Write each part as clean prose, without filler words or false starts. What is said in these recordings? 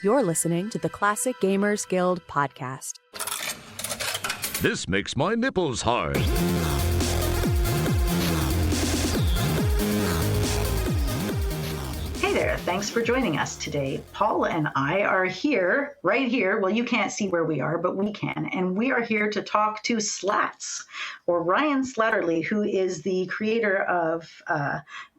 You're listening to the Classic Gamers Guild podcast. This makes my nipples hard. Hey there, thanks for joining us today. Paul and I are here, right here. Well, you can't see where we are, but we can. And we are here to talk to Slats, or Ryan Slattery, who is the creator of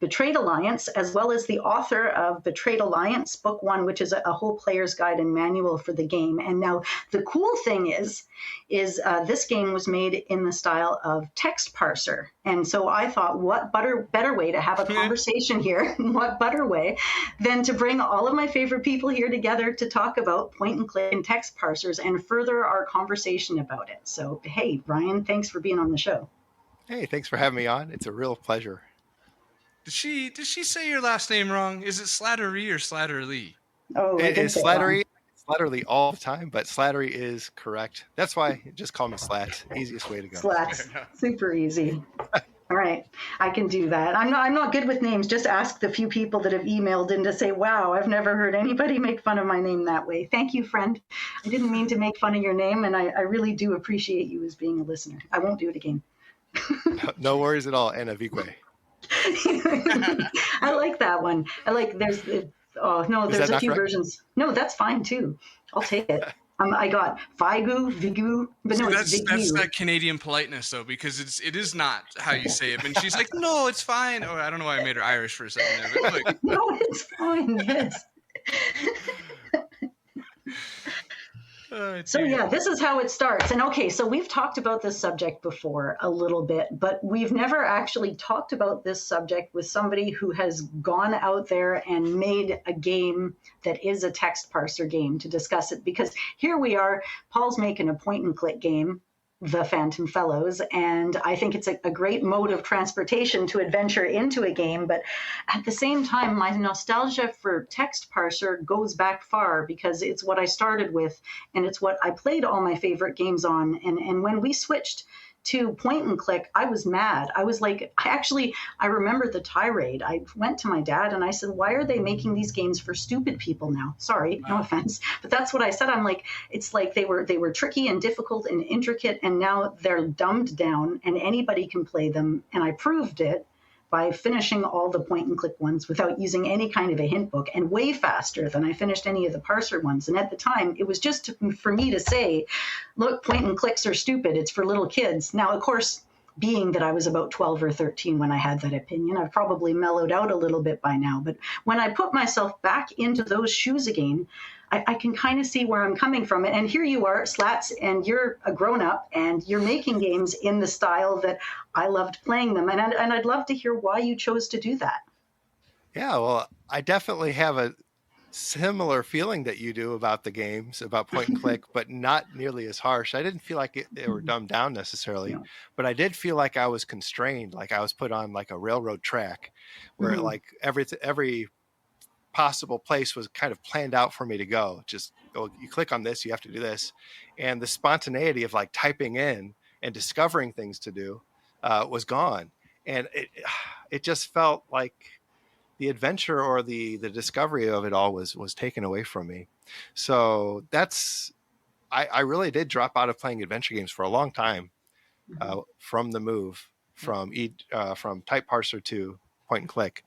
Betrayed Alliance, as well as the author of Betrayed Alliance, Book 1, which is a whole player's guide and manual for the game. And now the cool thing is this game was made in the style of Text-Parser. And so I thought, what better way to have a conversation here, what better way than to bring all of my favorite people here together to talk about point and click and text parsers and further our conversation about it. So, hey, Ryan, thanks for being on the show. Hey, thanks for having me on. It's a real pleasure. Did she say your last name wrong? Is it Slattery or Slatterly? Oh, it is Slattery. Slatterly all the time, but Slattery is correct. That's why just call me Slatt. Easiest way to go. Slats, super easy. All right, I can do that. I'm not good with names. Just ask the few people that have emailed in to say, wow, I've never heard anybody make fun of my name that way. Thank you, friend. I didn't mean to make fun of your name, and I really do appreciate you as being a listener. I won't do it again. No worries at all, Anna Vique. I like that one. I like there's a few versions. No, that's fine too. I'll take it. I got Vigu, but no, it's Vigu. That's that Canadian politeness though, because it is not how you say it. And she's like, no, it's fine. Or I don't know why I made her Irish for a second there, but like, no, it's fine. Yes. So yeah, this is how it starts. And okay, so we've talked about this subject before a little bit, but we've never actually talked about this subject with somebody who has gone out there and made a game that is a text parser game to discuss it. Because here we are, Paul's making a point and click game, The Phantom Fellows, and I think it's a great mode of transportation to adventure into a game. But at the same time, my nostalgia for text parser goes back far because it's what I started with and it's what I played all my favorite games on. And when we switched to point and click, I was mad. I was like, I remember the tirade. I went to my dad and I said, why are they making these games for stupid people now? Sorry, no offense. But that's what I said. I'm like, it's like they were tricky and difficult and intricate, and now they're dumbed down and anybody can play them. And I proved it by finishing all the point and click ones without using any kind of a hint book, and way faster than I finished any of the parser ones. And at the time, it was just for me to say, look, point and clicks are stupid. It's for little kids. Now, of course, being that I was about 12 or 13 when I had that opinion, I've probably mellowed out a little bit by now. But when I put myself back into those shoes again, I can kind of see where I'm coming from. And here you are, Slats, and you're a grown-up, and you're making games in the style that I loved playing them. And I'd love to hear why you chose to do that. Yeah, well, I definitely have a similar feeling that you do about the games, about point and click, but not nearly as harsh. I didn't feel like they were dumbed down necessarily, but I did feel like I was constrained, like I was put on like a railroad track where like every possible place was kind of planned out for me to go. Just you click on this, you have to do this. And the spontaneity of like typing in and discovering things to do was gone. And it just felt like the adventure or the discovery of it all was taken away from me. So I really did drop out of playing adventure games for a long time from the move from type parser to point and click.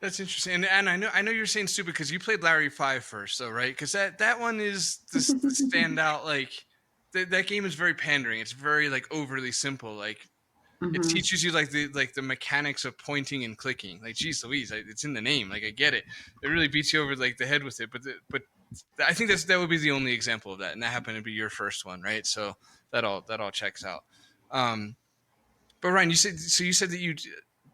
That's interesting. And I know you're saying stupid because you played Larry 5 first, though, right? Because that one is the standout. Like that game is very pandering. It's very like overly simple. Like it teaches you like the mechanics of pointing and clicking. Like, geez Louise, it's in the name. Like I get it. It really beats you over like the head with it. But I think that would be the only example of that, and that happened to be your first one, right? So that all checks out. But Ryan, you said that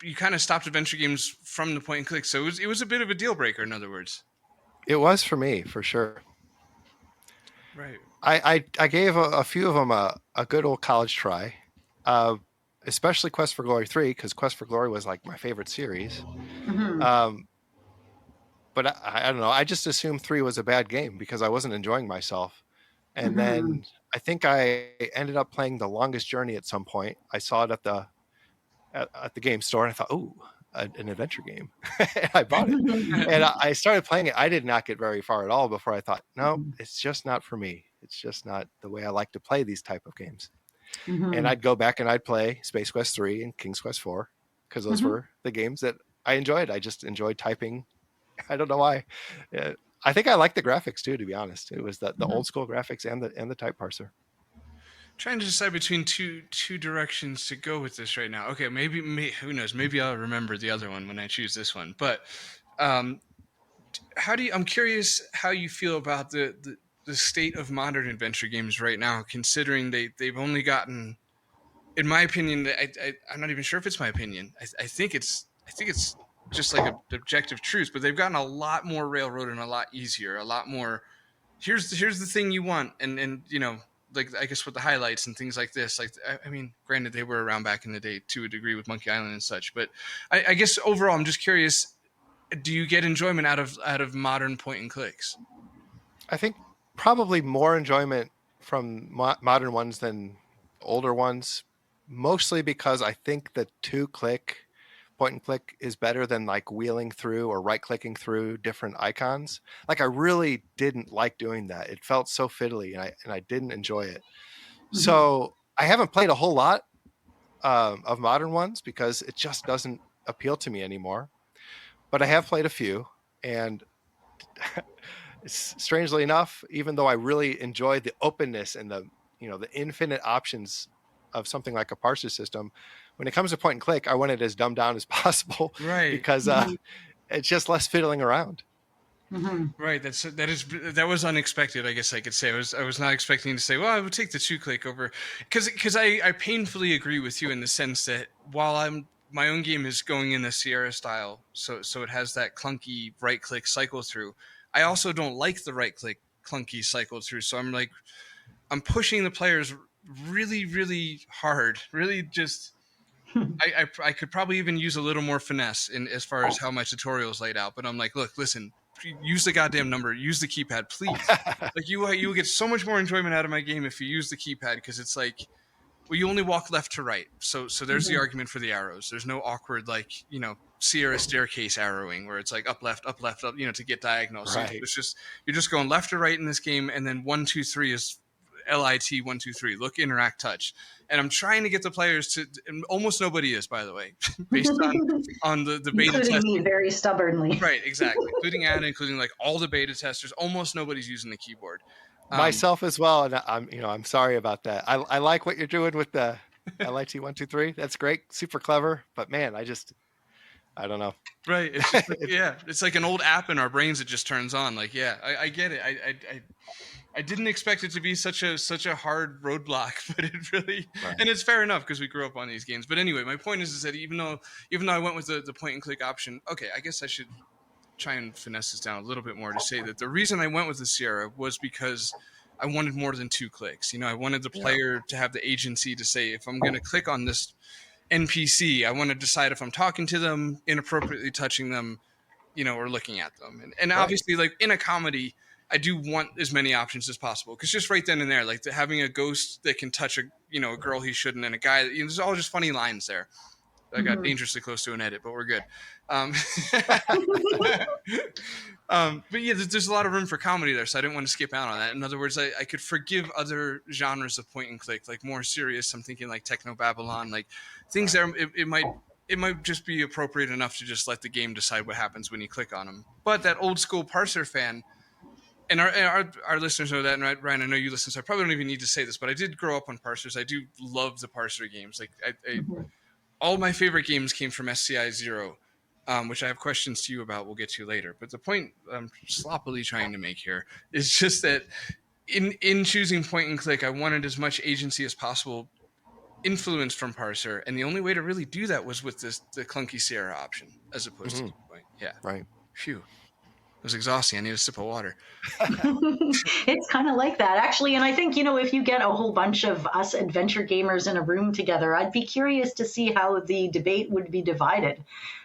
you kind of stopped adventure games from the point and click. So it was a bit of a deal breaker, in other words. It was for me, for sure. Right. I gave a few of them a good old college try, especially Quest for Glory 3, because Quest for Glory was like my favorite series. But I don't know. I just assumed 3 was a bad game because I wasn't enjoying myself. And then I think I ended up playing The Longest Journey at some point. I saw it at the game store and I thought, ooh, an adventure game. I bought it, and I started playing it. I did not get very far at all before I thought, no, it's just not for me. It's just not the way I like to play these type of games. And I'd go back and I'd play Space Quest 3 and King's Quest 4 because those were the games that I enjoyed. I just enjoyed typing. I don't know why. I think I like the graphics too, to be honest. It was the old school graphics and the type parser. Trying to decide between two directions to go with this right now. Okay, maybe who knows? Maybe I'll remember the other one when I choose this one. But I'm curious how you feel about the state of modern adventure games right now, considering they've only gotten, in my opinion, I'm not even sure if it's my opinion. I think it's just like an objective truth, but they've gotten a lot more railroad and a lot easier, a lot more. Here's the thing you want, and you know. Like, I guess with the highlights and things like this, like, I mean, granted they were around back in the day to a degree with Monkey Island and such, but I guess overall, I'm just curious, do you get enjoyment out of modern point and clicks? I think probably more enjoyment from modern ones than older ones, mostly because I think the 2-click point and click is better than like wheeling through or right clicking through different icons. Like, I really didn't like doing that. It felt so fiddly, and I didn't enjoy it. So I haven't played a whole lot of modern ones because it just doesn't appeal to me anymore. But I have played a few, and strangely enough, even though I really enjoy the openness and the infinite options of something like a parser system, when it comes to point and click, I want it as dumbed down as possible, right? Because it's just less fiddling around. Right. That was unexpected. I guess I could say I was not expecting to say, well, I would take the 2-click over, because I painfully agree with you in the sense that while my own game is going in the Sierra style, so it has that clunky right click cycle through. I also don't like the right click clunky cycle through, so I'm pushing the players really, really hard, really just. I could probably even use a little more finesse in as far as how my tutorial is laid out, but I'm like, look, listen, use the goddamn number, use the keypad, please. Like, you will get so much more enjoyment out of my game if you use the keypad, because it's like, well, you only walk left to right, so there's the argument for the arrows. There's no awkward, like, Sierra staircase arrowing where it's like up left up, to get diagonal. So Right. you're just going left to right in this game, and then 1 2 3 is LIT 1 2 3, look, interact, touch. And I'm trying to get the players to, and almost nobody is, by the way, based on the beta including testing. me very stubbornly. Right, exactly. including like all the beta testers, almost nobody's using the keyboard. Myself as well, and I'm sorry about that. I like what you're doing with the LIT 1 2 3. That's great, super clever. But man, I don't know. Right. It's just like, it's like an old app in our brains that just turns on. Like, I get it. I didn't expect it to be such a hard roadblock, but it really, right. And it's fair enough because we grew up on these games. But anyway, my point is that even though I went with the point and click option, okay, I guess I should try and finesse this down a little bit more to say that the reason I went with the Sierra was because I wanted more than 2 clicks. I wanted the player to have the agency to say, if I'm going to click on this NPC, I want to decide if I'm talking to them, inappropriately touching them, or looking at them. And right. Obviously, like in a comedy, I do want as many options as possible, because just right then and there, like having a ghost that can touch a girl he shouldn't, and a guy, there's all just funny lines there. I got dangerously close to an edit, but we're good. But yeah, there's a lot of room for comedy there, so I didn't want to skip out on that. In other words, I could forgive other genres of point and click, like more serious. I'm thinking like Techno Babylon, like things there. It might just be appropriate enough to just let the game decide what happens when you click on them. But that old school parser fan, and our listeners know that, and Ryan, I know you listen, so I probably don't even need to say this, but I did grow up on parsers. I do love the parser games. Like all my favorite games came from SCI 0, which I have questions to you about. We'll get to later. But the point I'm sloppily trying to make here is just that in choosing point and click, I wanted as much agency as possible, influence from parser, and the only way to really do that was with the clunky Sierra option, as opposed to point. Yeah. Right. Phew. It was exhausting. I need a sip of water. It's kind of like that, actually. And I think, if you get a whole bunch of us adventure gamers in a room together, I'd be curious to see how the debate would be divided.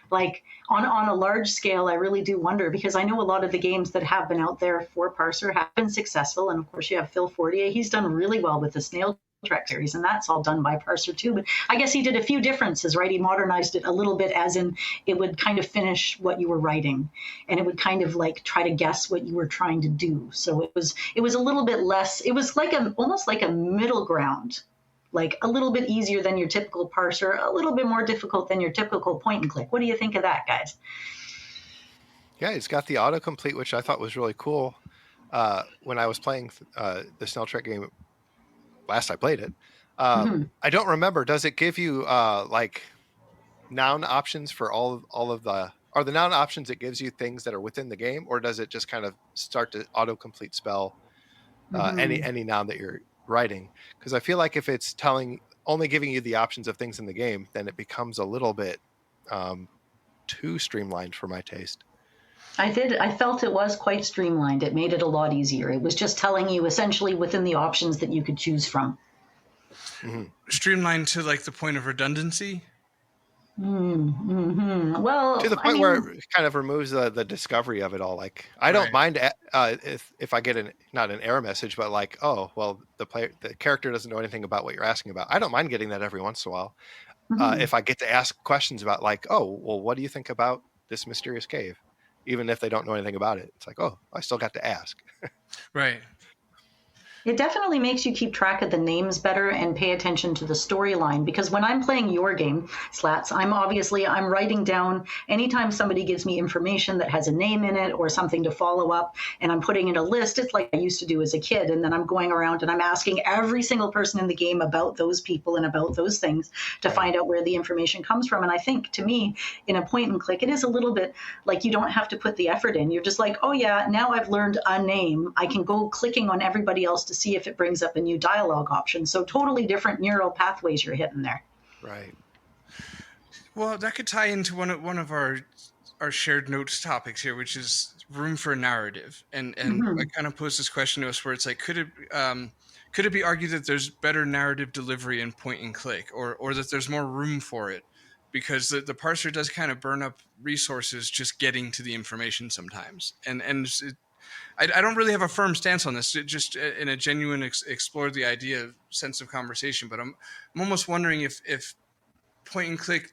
Like on a large scale, I really do wonder, because I know a lot of the games that have been out there for parser have been successful. And of course, you have Phil Fortier. He's done really well with the snail Track series, and that's all done by Parser too. But I guess he did a few differences, right? He modernized it a little bit, as in it would kind of finish what you were writing, and it would kind of like try to guess what you were trying to do. So it was a little bit less. It was like almost like a middle ground, like a little bit easier than your typical parser, a little bit more difficult than your typical point and click. What do you think of that, guys? Yeah, it's got the autocomplete, which I thought was really cool. When I was playing the Snail Track game last I played it, I don't remember. Does it give you like noun options for all of the? Are the noun options it gives you things that are within the game, or does it just kind of start to autocomplete spell any noun that you're writing? Because I feel like if it's only giving you the options of things in the game, then it becomes a little bit too streamlined for my taste. I felt it was quite streamlined. It made it a lot easier. It was just telling you essentially within the options that you could choose from. Streamlined to like the point of redundancy. Well, to the point where it kind of removes the discovery of it all. Like I don't mind if I get not an error message, but like, oh well, the character doesn't know anything about what you're asking about. I don't mind getting that every once in a while. If I get to ask questions about like, oh well, what do you think about this mysterious cave? Even if they don't know anything about it, it's like, oh, I still got to ask. Right. It definitely makes you keep track of the names better and pay attention to the storyline, because when I'm playing your game, Slats, I'm writing down anytime somebody gives me information that has a name in it or something to follow up, and I'm putting in a list. It's like I used to do as a kid, and then I'm going around and I'm asking every single person in the game about those people and about those things to find out where the information comes from. And I think, to me, in a point and click, it is a little bit like you don't have to put the effort in. You're just like, oh yeah, now I've learned a name. I can go clicking on everybody else to see if it brings up a new dialogue option. So totally different neural pathways you're hitting there. Right. Well, that could tie into one of our shared notes topics here, which is room for narrative. And I kind of posed this question to us where it's like, could it be argued that there's better narrative delivery in point and click, or that there's more room for it? Because the parser does kind of burn up resources just getting to the information sometimes. And I don't really have a firm stance on this, just in a genuine explore the idea sense of conversation. But I'm almost wondering if point and click,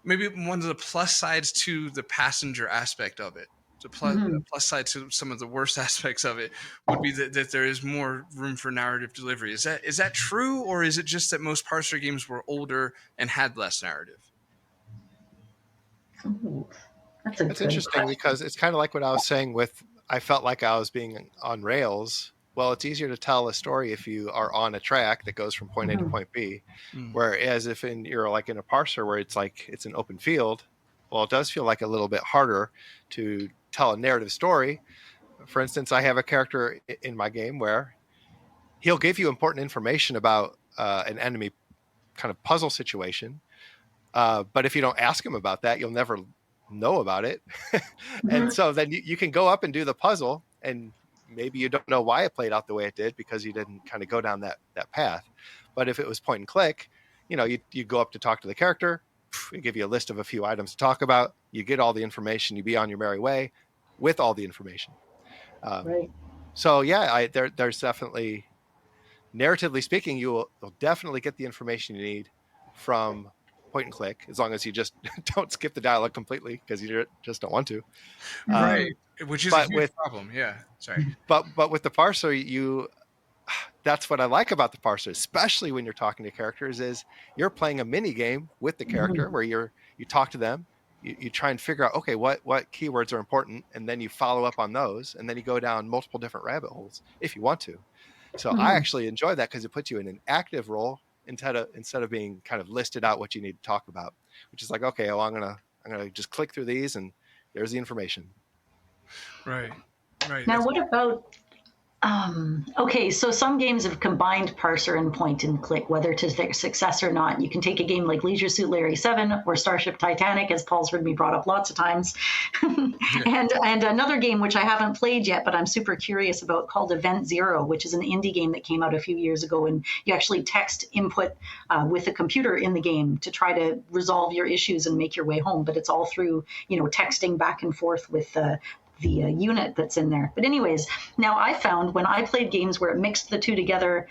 maybe one of the plus sides to the passenger aspect of it, the plus side to some of the worst aspects of it would be that there is more room for narrative delivery. Is that true, or is it just that most parser games were older and had less narrative? Ooh, that's interesting question. Because it's kind of like what I was saying with, I felt like I was being on rails. Well, it's easier to tell a story if you are on a track that goes from point A to point B. Whereas if you're like in a parser where it's like it's an open field, well, it does feel like a little bit harder to tell a narrative story. For instance, I have a character in my game where he'll give you important information about an enemy kind of puzzle situation. But if you don't ask him about that, you'll never know about it. And so then you can go up and do the puzzle, and maybe you don't know why it played out the way it did because you didn't kind of go down that path. But if it was point and click, you go up to talk to the character, you give you a list of a few items to talk about, you get all the information, you be on your merry way with all the information. Right. So yeah, there's definitely, narratively speaking, you'll definitely get the information you need from point and click, as long as you just don't skip the dialogue completely because you just don't want to. Right. Which is a huge problem. Yeah. Sorry. But with the parser, that's what I like about the parser, especially when you're talking to characters, is you're playing a mini game with the character where you talk to them, you try and figure out, okay, what keywords are important, and then you follow up on those, and then you go down multiple different rabbit holes if you want to. So I actually enjoy that because it puts you in an active role instead of being kind of listed out what you need to talk about, which is like, okay, well, I'm gonna just click through these and there's the information. Right. Now, what about okay, so some games have combined parser and point and click, whether to their success or not. You can take a game like Leisure Suit Larry 7 or Starship Titanic, as Paul's heard me brought up lots of times. and another game which I haven't played yet, but I'm super curious about, called Event Zero, which is an indie game that came out a few years ago, and you actually text input with a computer in the game to try to resolve your issues and make your way home. But it's all through, texting back and forth with the unit that's in there. But anyways, now I found when I played games where it mixed the two together,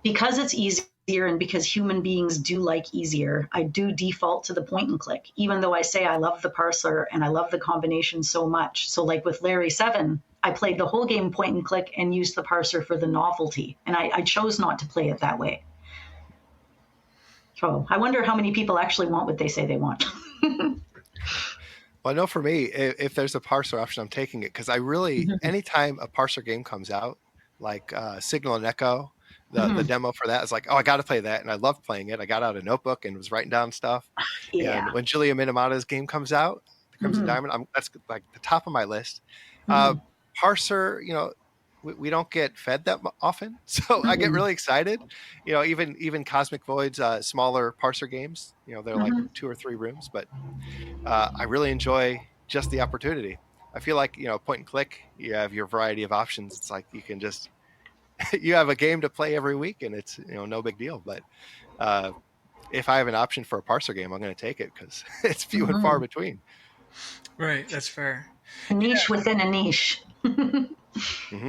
because it's easier and because human beings do like easier, I do default to the point and click, even though I say I love the parser and I love the combination so much. So like with Larry 7, I played the whole game point and click and used the parser for the novelty. And I chose not to play it that way. So I wonder how many people actually want what they say they want. Well, I know for me, if there's a parser option, I'm taking it because I really, anytime a parser game comes out, like Signal and Echo, the demo for that is like, oh, I got to play that. And I loved playing it. I got out a notebook and was writing down stuff. Yeah. And when Julia Minamata's game comes out, The Crimson Diamond, that's like the top of my list. Parser, you know, we don't get fed that often. So I get really excited. You know, even Cosmic Void's smaller parser games, you know, they're like 2 or 3 rooms, but I really enjoy just the opportunity. I feel like, you know, point and click, you have your variety of options. It's like you can just, you have a game to play every week and it's, you know, no big deal. But if I have an option for a parser game, I'm going to take it because it's few and far between. Right. That's fair. A niche within a niche.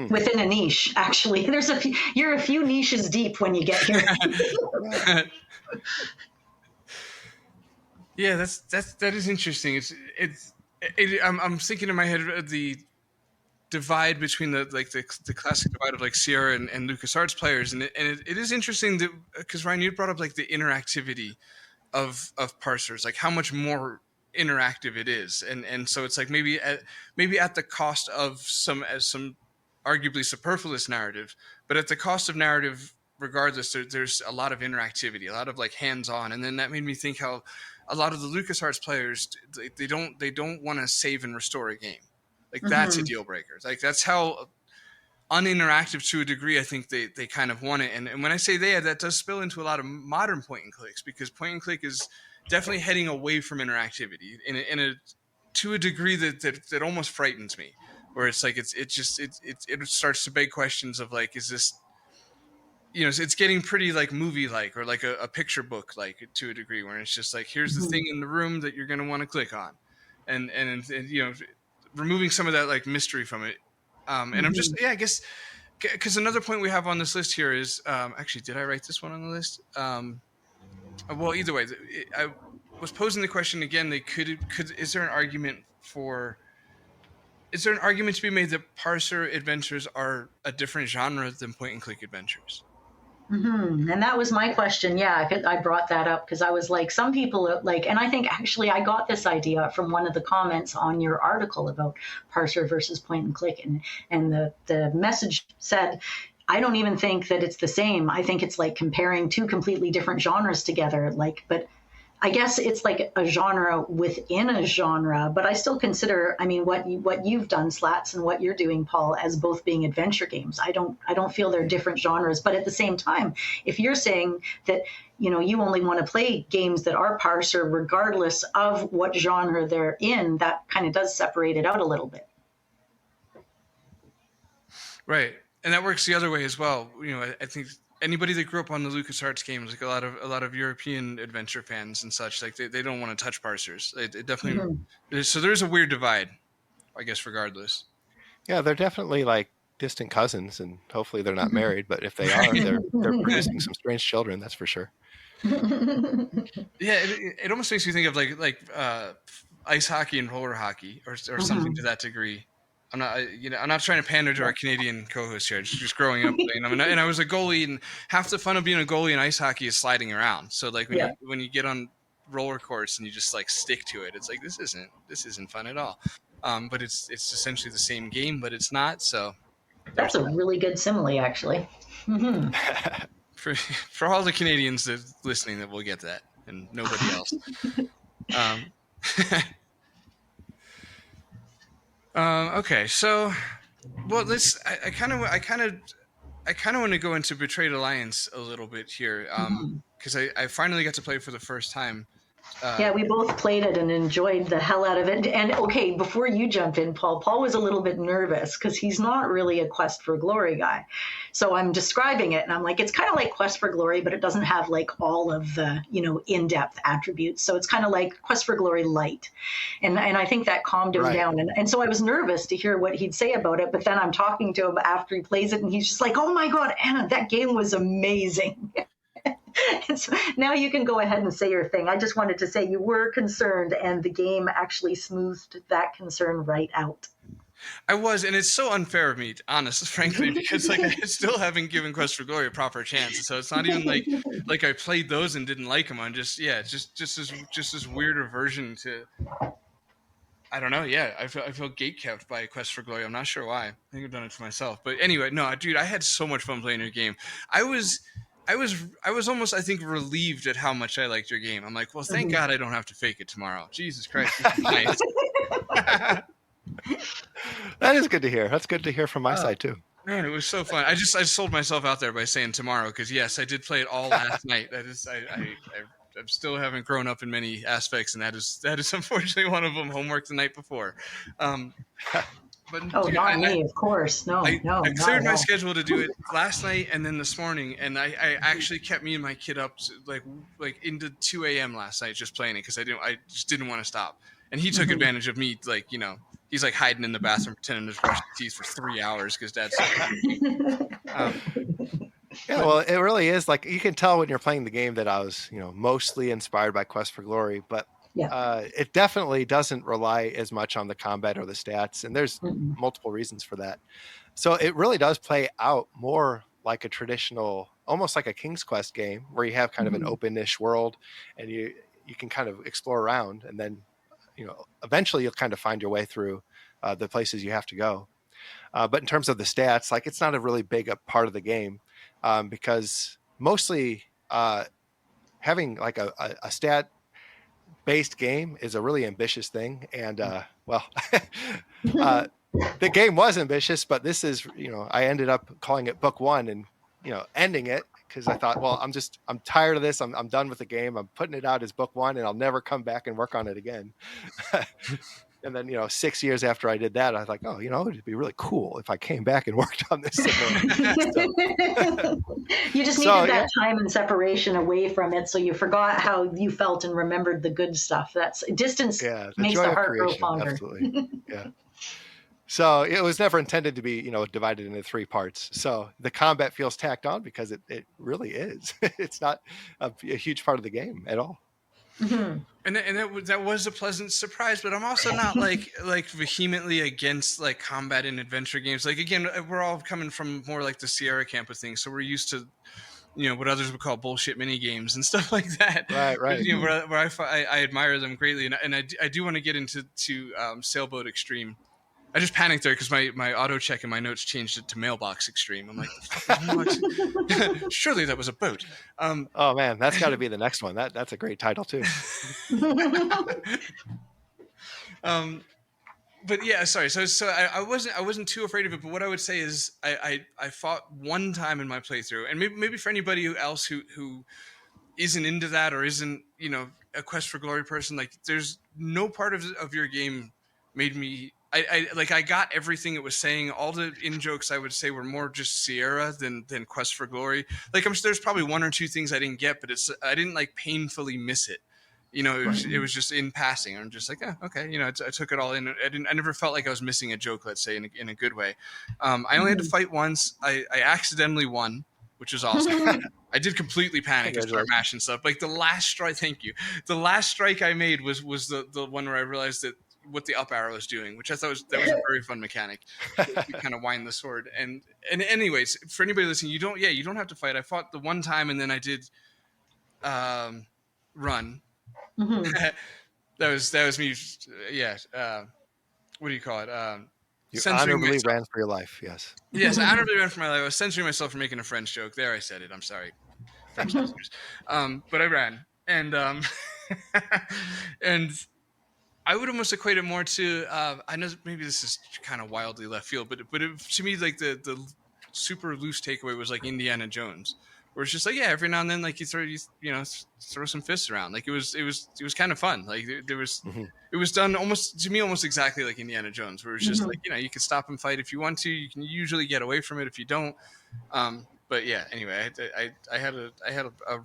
Within a niche, actually. There's a few, you're a few niches deep when you get here. Yeah, that is interesting. I'm thinking in my head of the divide between the classic divide of like Sierra and LucasArts players, and it is interesting that because Ryan, you brought up like the interactivity of parsers, like how much more interactive it is, and so it's like maybe at the cost of some arguably superfluous narrative, but at the cost of narrative regardless, there's a lot of interactivity, a lot of like hands-on, and then that made me think how a lot of the LucasArts players they don't want to save and restore a game, like that's a deal breaker. Like that's how uninteractive to a degree I think they kind of want it, and when I say that does spill into a lot of modern point and clicks, because point and click is definitely heading away from interactivity in a to a degree that almost frightens me, where it's like it starts to beg questions of like, is this, you know, it's getting pretty like movie like, or like a picture book like to a degree, where it's just like, here's the thing in the room that you're going to want to click on, and you know, removing some of that like mystery from it. And I'm just, I guess, because another point we have on this list here is actually, did I write this one on the list? Well, either way, I was posing the question again. Is there an argument to be made that parser adventures are a different genre than point and click adventures? And that was my question. Yeah, I brought that up because I was like, some people like, and I think actually I got this idea from one of the comments on your article about parser versus point and click, and the message said, I don't even think that it's the same. I think it's like comparing 2 completely different genres together. Like, but I guess it's like a genre within a genre, but I still consider, I mean, what you've done, Slats, and what you're doing, Paul, as both being adventure games. I don't feel they're different genres, but at the same time, if you're saying that, you know, you only want to play games that are parser regardless of what genre they're in, that kind of does separate it out a little bit. Right. And that works the other way as well. You know, I think anybody that grew up on the LucasArts games, like a lot of European adventure fans and such, like they don't want to touch parsers. They definitely. So there's a weird divide, I guess, regardless. Yeah, they're definitely like distant cousins, and hopefully they're not married. But if they are, they're producing some strange children. That's for sure. Yeah, it almost makes me think of like ice hockey and roller hockey, or something to that degree. I'm not trying to pander to our Canadian co-host here. Just growing up playing them, and I was a goalie, and half the fun of being a goalie in ice hockey is sliding around. So like when you get on roller course and you just like stick to it, it's like this isn't fun at all. But it's essentially the same game, but it's not. So that's a really good simile, actually. For all the Canadians that listening, that will get that, and nobody else. Okay, so, well, I kind of want to go into Betrayed Alliance a little bit here, because I finally got to play it for the first time, Yeah, we both played it and enjoyed the hell out of it. And okay, before you jump in, Paul was a little bit nervous because he's not really a Quest for Glory guy. So I'm describing it and I'm like, it's kind of like Quest for Glory, but it doesn't have like all of the, in-depth attributes. So it's kind of like Quest for Glory light. And I think that calmed him down. And so I was nervous to hear what he'd say about it. But then I'm talking to him after he plays it and he's just like, oh my God, Anna, that game was amazing. So now you can go ahead and say your thing. I just wanted to say you were concerned, and the game actually smoothed that concern right out. I was, and it's so unfair of me, honest, frankly, because like I still haven't given Quest for Glory a proper chance. So it's not even like I played those and didn't like them. I'm just this weirder version to. I don't know. Yeah, I feel gatekept by Quest for Glory. I'm not sure why. I think I've done it to myself. But anyway, no, dude, I had so much fun playing your game. I was almost, I think, relieved at how much I liked your game. I'm like, well, thank God I don't have to fake it tomorrow. Jesus Christ, this is nice. That is good to hear. That's good to hear from my side too. Man, it was so fun. I sold myself out there by saying tomorrow because yes, I did play it all last night. I still haven't grown up in many aspects, and that is unfortunately one of them. Homework the night before. But dude, not me, of course. No, I cleared my schedule to do it last night and then this morning, and I actually kept me and my kid up like into 2 a.m. last night just playing it because I just didn't want to stop. And he took advantage of me, he's like hiding in the bathroom pretending to brush his teeth for 3 hours because Dad's. Yeah, well, it really is like you can tell when you're playing the game that I was, mostly inspired by Quest for Glory, but it definitely doesn't rely as much on the combat or the stats, and there's multiple reasons for that. So it really does play out more like a traditional, almost like a King's Quest game, where you have kind of an open-ish world, and you can kind of explore around, and then eventually you'll kind of find your way through the places you have to go. But in terms of the stats, like it's not a really big part of the game because mostly having like a stat based game is a really ambitious thing. And the game was ambitious, but this is, I ended up calling it book one and, ending it because I thought, well, I'm tired of this. I'm done with the game. I'm putting it out as book one and I'll never come back and work on it again. And then, 6 years after I did that, I was like, oh, it'd be really cool if I came back and worked on this. You just needed that time and separation away from it. So you forgot how you felt and remembered the good stuff. That's distance makes the heart grow fonder. Absolutely. Yeah. So it was never intended to be, divided into 3 parts. So the combat feels tacked on because it really is. It's not a huge part of the game at all. Mm-hmm. And that was a pleasant surprise, but I'm also not like vehemently against like combat in adventure games. Like again, we're all coming from more like the Sierra camp of things, so we're used to what others would call bullshit mini games and stuff like that. Right. But, where I admire them greatly, and I do want to get into Sailboat Extreme. I just panicked there because my auto check in my notes changed it to Mailbox Extreme. I'm like, surely that was a boat. Oh man, that's got to be the next one. That's a great title too. But yeah, sorry. So I wasn't too afraid of it. But what I would say is I fought one time in my playthrough, and maybe for anybody else who isn't into that or isn't a Quest for Glory person, like there's no part of your game made me. I got everything it was saying. All the in-jokes I would say were more just Sierra than Quest for Glory. Like there's probably 1 or 2 things I didn't get, but I didn't like painfully miss it. It was just in passing. I'm just like, okay. I took it all in. I never felt like I was missing a joke, let's say, in a good way. I only had to fight once. I accidentally won, which was awesome. I did completely panic and start mashing stuff. Like the last strike, thank you. The last strike I made was the one where I realized that what the up arrow is doing, which I thought was a very fun mechanic. You kind of wind the sword. And anyways, for anybody listening, you don't have to fight. I fought the one time and then I did run. Mm-hmm. that was me. Yeah. What do you call it? You honorably ran for your life. Yes. Yes. I honorably ran for my life. I was censoring myself for making a French joke. There, I said it. I'm sorry. French listeners. But I ran and and I would almost equate it more to, I know maybe this is kind of wildly left field, but to me, like the super loose takeaway was like Indiana Jones, where it's just like, yeah, every now and then, like you throw some fists around. Like it was kind of fun. Like there was, it was done almost exactly like Indiana Jones, where it was just like, you can stop and fight if you want to. You can usually get away from it if you don't. But yeah, anyway, I had a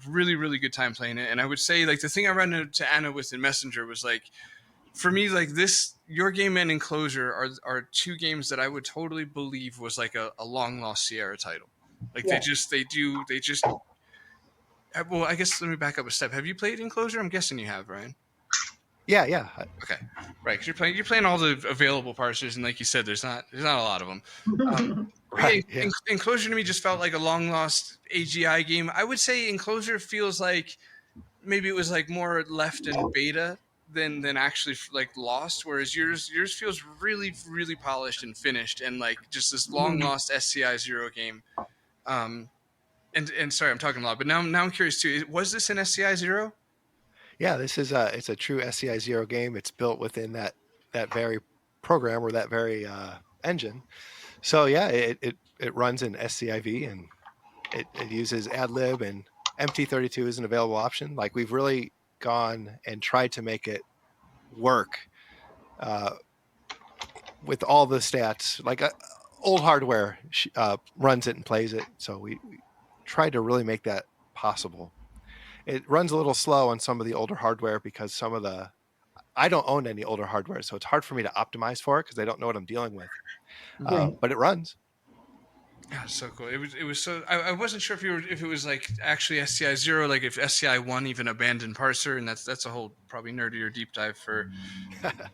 really, really good time playing it. And I would say, like, the thing I ran into Anna with in Messenger was, like, for me, like, your game and Enclosure are two games that I would totally believe was like a long lost Sierra title. Like they just well, I guess let me back up a step. Have you played Enclosure? I'm guessing you have, Ryan. Yeah. Okay, right. Because you're playing all the available parsers, and like you said, there's not a lot of them. Right. Yeah. Enclosure to me just felt like a long lost AGI game. I would say Enclosure feels like maybe it was like more left in beta than actually like lost, whereas yours feels really, really polished and finished, and like just this long lost SCI 0 game. And sorry, I'm talking a lot, but now I'm curious too. Was this an SCI 0? Yeah, this is it's a true SCI 0 game. It's built within that very program or that very engine. So yeah, it runs in SCIV, and it uses AdLib, and MT32 is an available option. Like, we've really gone and tried to make it work with all the stats. Like old hardware runs it and plays it. So we tried to really make that possible. It runs a little slow on some of the older hardware because I don't own any older hardware, so it's hard for me to optimize for it because I don't know what I'm dealing with. But it runs. Yeah, so cool. It was so. I wasn't sure if it was like actually SCI 0, like if SCI 1 even abandoned parser, and that's a whole probably nerdier deep dive for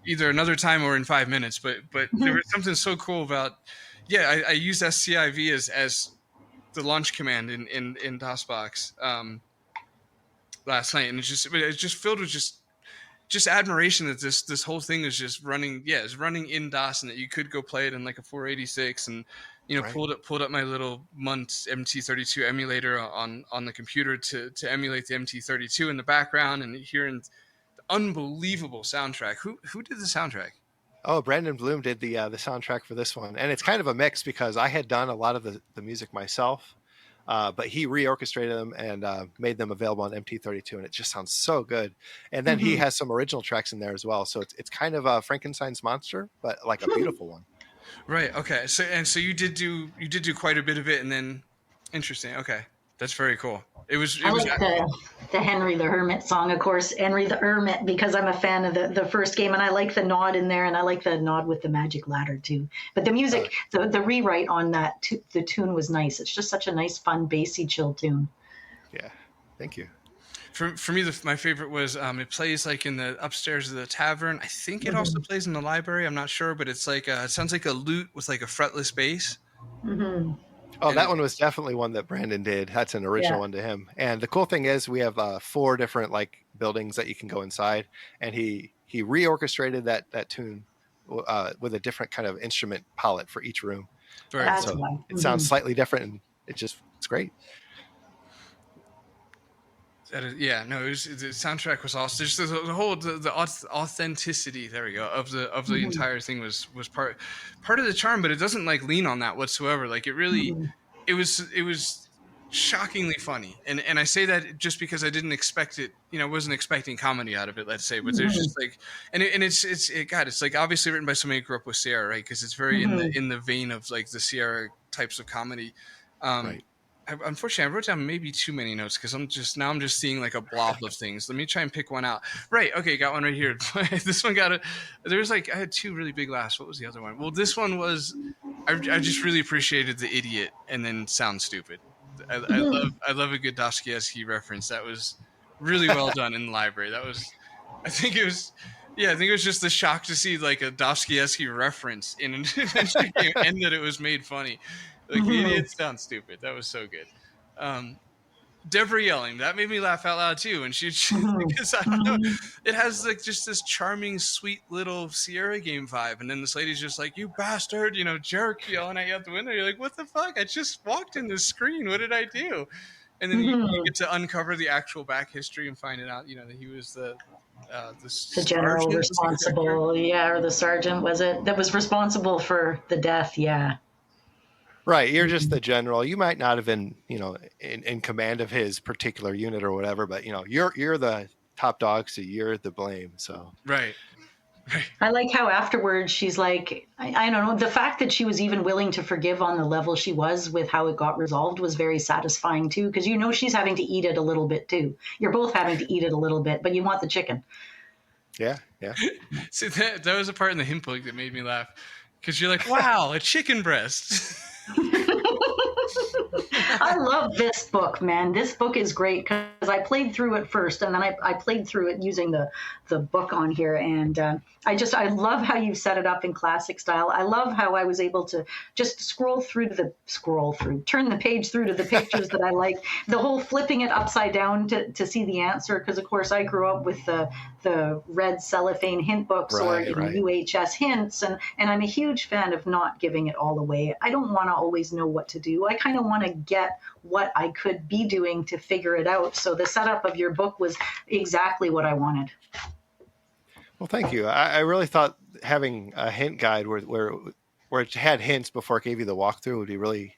either another time or in 5 minutes. But there was something so cool about. Yeah, I used SCIV as the launch command in DOSBox last night, and it's just filled with just admiration that this whole thing is just running. Yeah, it's running in DOS, and that you could go play it in like a 486, and right. pulled up my little Munt MT32 emulator on the computer to emulate the MT32 in the background, and hearing the unbelievable soundtrack. Who did the soundtrack? Oh, Brandon Bloom did the soundtrack for this one, and it's kind of a mix because I had done a lot of the music myself. But he reorchestrated them and made them available on MT32, and it just sounds so good. And then he has some original tracks in there as well, so it's kind of a Frankenstein's monster, but like a beautiful one. Right. Okay. So you did do quite a bit of it, and then interesting. Okay, that's very cool. It was like the Henry the Hermit song, of course, Henry the Hermit, because I'm a fan of the first game, and I like the nod in there, and I like the nod with the magic ladder too. But the music, the rewrite on that, the tune was nice. It's just such a nice, fun, bassy, chill tune. Yeah, thank you. For me, my favorite was it plays like in the upstairs of the tavern. I think it also plays in the library. I'm not sure, but it's like it sounds like a lute with like a fretless bass. Mm-hmm. Oh, that one was definitely one that Brandon did. That's an original one to him. And the cool thing is we have 4 different like buildings that you can go inside, and he reorchestrated that tune with a different kind of instrument palette for each room. So it sounds slightly different, and it's great. The soundtrack was awesome. There's the whole the authenticity. There we go. Of the entire thing was part of the charm, but it doesn't like lean on that whatsoever. Like it really, it was shockingly funny, and I say that just because I didn't expect it. I wasn't expecting comedy out of it. Let's say, but there's just like, it's like obviously written by somebody who grew up with Sierra, right? Because it's very in the vein of like the Sierra types of comedy. Right. Unfortunately, I wrote down maybe too many notes because I'm just seeing like a blob of things. Let me try and pick one out. Right. Okay. Got one right here. This one there's like, I had 2 really big laughs. What was the other one? Well, this one was, I just really appreciated the idiot and then sound stupid. I love a good Dostoevsky reference. That was really well done in the library. I think it was just the shock to see like a Dostoevsky reference in an adventure game and that it was made funny. Like idiots sound stupid. That was so good. Deborah yelling, that made me laugh out loud too. And she because I don't know, it has like just this charming, sweet little Sierra game vibe. And then this lady's just like, "You bastard, jerk," yelling at you out the window. You're like, "What the fuck? I just walked in the screen. What did I do?" And then you get to uncover the actual back history and find it out. That he was the general responsible, or the sergeant was it that was responsible for the death? Yeah. Right. You're just the general. You might not have been, in command of his particular unit or whatever, but you're the top dog, so you're the blame. So Right. I like how afterwards she's like, I don't know, the fact that she was even willing to forgive on the level she was with how it got resolved was very satisfying too, because she's having to eat it a little bit too. You're both having to eat it a little bit, but you want the chicken. yeah. See, that was a part in the hint book that made me laugh, because you're like, wow, a chicken breast. I love this book, man. This book is great because I played through it first, and then I played through it using the book on here, and I love how you set it up in classic style. I love how I was able to just turn the page through to the pictures that I like. The whole flipping it upside down to see the answer, because of course I grew up with the red cellophane hint books or UHS hints, and I'm a huge fan of not giving it all away. I don't want to always know what to do. I kind of want to get what I could be doing to figure it out. So the setup of your book was exactly what I wanted. Well, thank you. I really thought having a hint guide where it had hints before it gave you the walkthrough would be really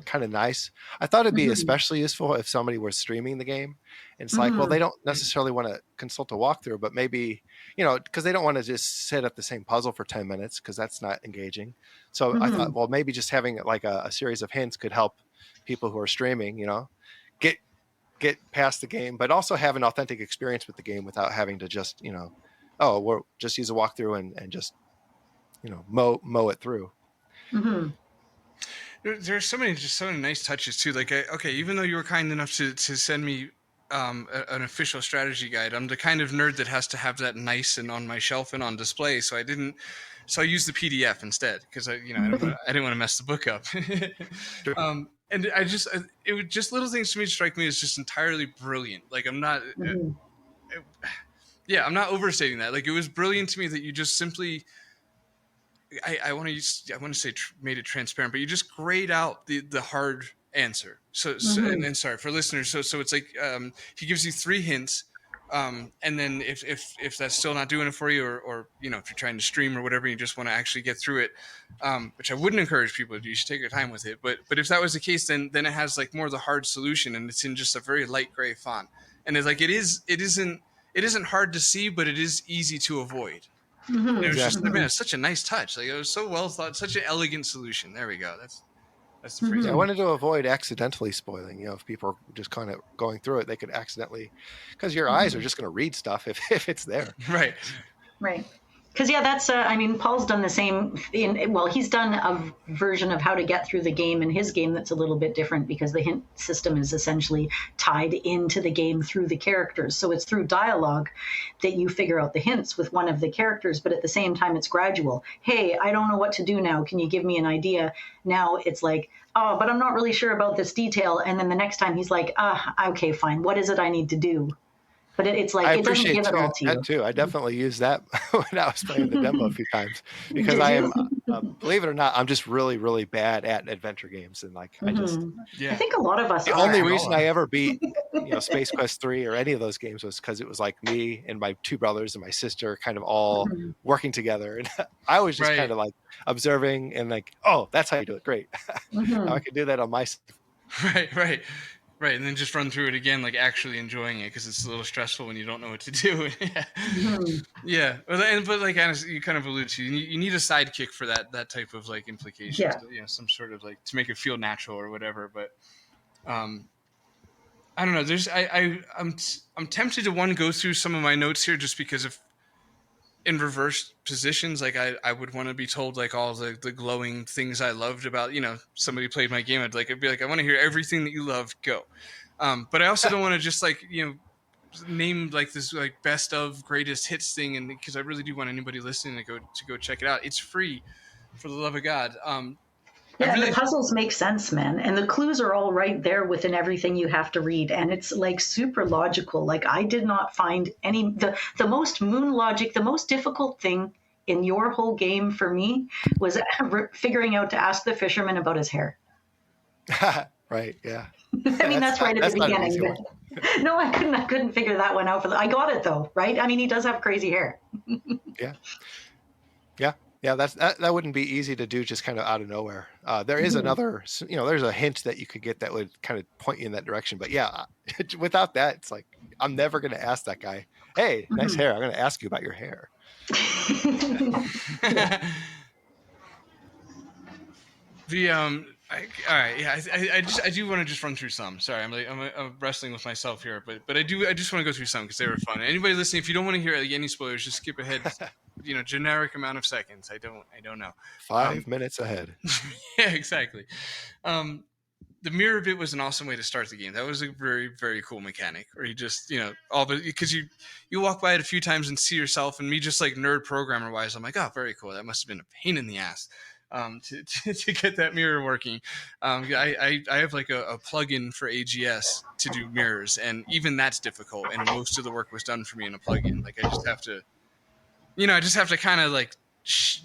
kind of nice. I thought it'd be especially useful if somebody was streaming the game. And it's like, well, they don't necessarily want to consult a walkthrough, but maybe, because they don't want to just sit at the same puzzle for 10 minutes because that's not engaging. So I thought, well, maybe just having like a series of hints could help people who are streaming, get past the game, but also have an authentic experience with the game without having to just, we'll just use a walkthrough and just, mow it through. Mm-hmm. There's so many nice touches too. Like, even though you were kind enough to send me an official strategy guide, I'm the kind of nerd that has to have that nice and on my shelf and on display. So I used the PDF instead because I didn't want to mess the book up. Sure. And it was just little things to me strike me as just entirely brilliant. Like I'm not, I'm not overstating that. Like it was brilliant to me that you just simply. I want to say made it transparent, but you just grayed out the hard answer. So and sorry for listeners. So it's like he gives you 3 hints, and then if that's still not doing it for you, or if you're trying to stream or whatever, you just want to actually get through it, which I wouldn't encourage people to do. You should take your time with it. But if that was the case, then it has like more of the hard solution, and it's in just a very light gray font, and it's like it isn't hard to see, but it is easy to avoid. It was just, it's such a nice touch. Like it was so well thought, such an elegant solution. There we go. That's the phrase. Yeah, I wanted to avoid accidentally spoiling. If people are just kind of going through it, they could accidentally, because your eyes are just going to read stuff if it's there. Right. Because that's Paul's done the same. He's done a version of how to get through the game in his game that's a little bit different because the hint system is essentially tied into the game through the characters. So it's through dialogue that you figure out the hints with one of the characters, but at the same time it's gradual. Hey, I don't know what to do now. Can you give me an idea? Now it's like, oh, but I'm not really sure about this detail. And then the next time he's like, okay, fine. What is it I need to do? But it's like, it doesn't give it all to you. That too. I definitely used that when I was playing the demo a few times because I am, believe it or not, I'm just really, really bad at adventure games. And like, I think a lot of us The only reason I ever beat, Space Quest 3 or any of those games was because it was like me and my 2 brothers and my sister kind of all working together. And I was just kind of like observing and like, oh, that's how you do it. Great. Now I can do that on my side. Right, and then just run through it again, like actually enjoying it, because it's a little stressful when you don't know what to do. Yeah, but like honestly, you kind of alluded to, you need a sidekick for that type of like implication. Yeah. Some sort of like to make it feel natural or whatever. But I don't know. I'm tempted to go through some of my notes here just because of in reverse positions, like I would want to be told like all the glowing things I loved about, somebody played my game. I'd be like, I want to hear everything that you loved. Go. But I also don't want to just like, name like this like best of greatest hits thing. And because I really do want anybody listening to go check it out. It's free, for the love of God. The puzzles make sense, man. And the clues are all right there within everything you have to read. And it's like super logical. Like I did not find the most moon logic, the most difficult thing in your whole game for me was figuring out to ask the fisherman about his hair. Right. Yeah. That's right at the beginning. No, I couldn't figure that one out. I got it though. Right. He does have crazy hair. Yeah. Yeah, that wouldn't be easy to do just kind of out of nowhere. There is another, there's a hint that you could get that would kind of point you in that direction. But yeah, without that, it's like I'm never going to ask that guy, "Hey, nice hair." I'm going to ask you about your hair. All right, yeah. I do want to just run through some. Sorry, I'm wrestling with myself here, but I just want to go through some because they were fun. Anybody listening, if you don't want to hear any spoilers, just skip ahead. Generic amount of seconds. I don't know. 5 minutes ahead. Yeah, exactly. The mirror bit was an awesome way to start the game. That was a very, very cool mechanic. Where you just, because you walk by it a few times and see yourself, and me just like nerd programmer wise, I'm like, oh, very cool. That must have been a pain in the ass. To get that mirror working. I have like a plugin for AGS to do mirrors, and even that's difficult, and most of the work was done for me in a plugin. Like I just have to kind of like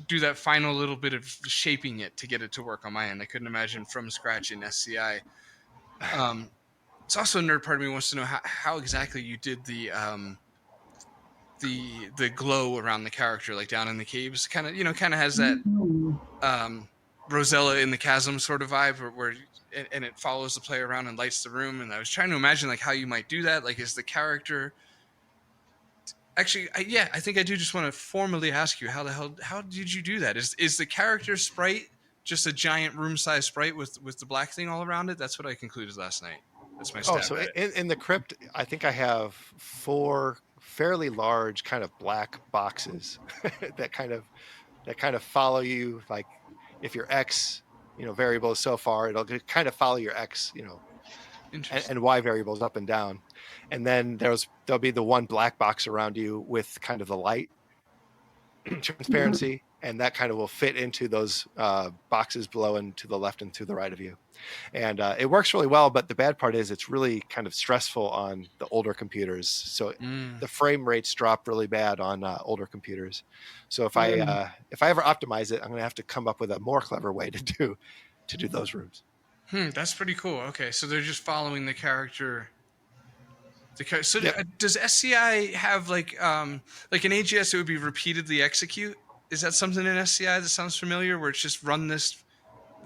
do that final little bit of shaping it to get it to work on my end. I couldn't imagine from scratch in SCI. It's also a nerd part of me wants to know how exactly you did the glow around the character, like down in the caves. Kind of has that Rosella in the Chasm sort of vibe where and it follows the player around and lights the room. And I was trying to imagine like how you might do that. Like, is the character actually? I think I do just want to formally ask you how did you do that? Is the character sprite just a giant room-sized sprite with the black thing all around it? That's what I concluded last night. That's my stab. So in the crypt, I think I have 4 fairly large kind of black boxes that kind of follow you. Like if your X, variable is so far, it'll kind of follow your X, and Y variables up and down. And then there'll be the one black box around you with kind of the light transparency, and that kind of will fit into those boxes below and to the left and to the right of you. And it works really well, but the bad part is it's really kind of stressful on the older computers. So the frame rates drop really bad on older computers. So if I ever optimize it, I'm going to have to come up with a more clever way to do those rooms. That's pretty cool. Okay, so they're just following the character. So Yep. Does SCI have like in AGS it would be repeatedly execute? Is that something in SCI that sounds familiar? Where it's just run this.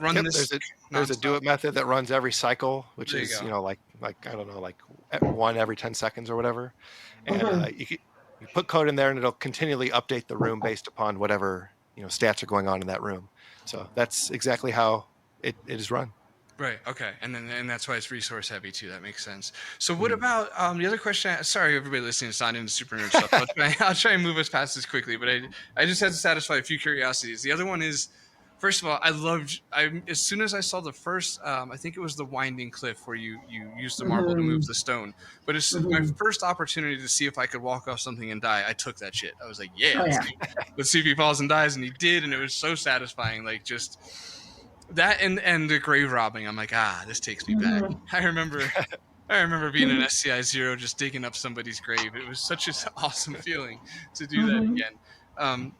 There's a do it method that runs every cycle, which is like I don't know, like 1 every 10 seconds or whatever. And you put code in there, and it'll continually update the room based upon whatever stats are going on in that room. So that's exactly how it is run. Right. Okay. And that's why it's resource heavy too. That makes sense. So what about the other question? Sorry, everybody listening, it's not into super nerd stuff. I'll try and move us past this quickly. But I just had to satisfy a few curiosities. The other one is, first of all, as soon as I saw the first, I think it was the winding cliff where you use the marble to move the stone. But it's my first opportunity to see if I could walk off something and die. I took that shit. I was like, let's see if he falls and dies, and he did, and it was so satisfying. Like just. That and the grave robbing, I'm like, this takes me back. I remember being in SCI 0 just digging up somebody's grave. It was such an awesome feeling to do that again.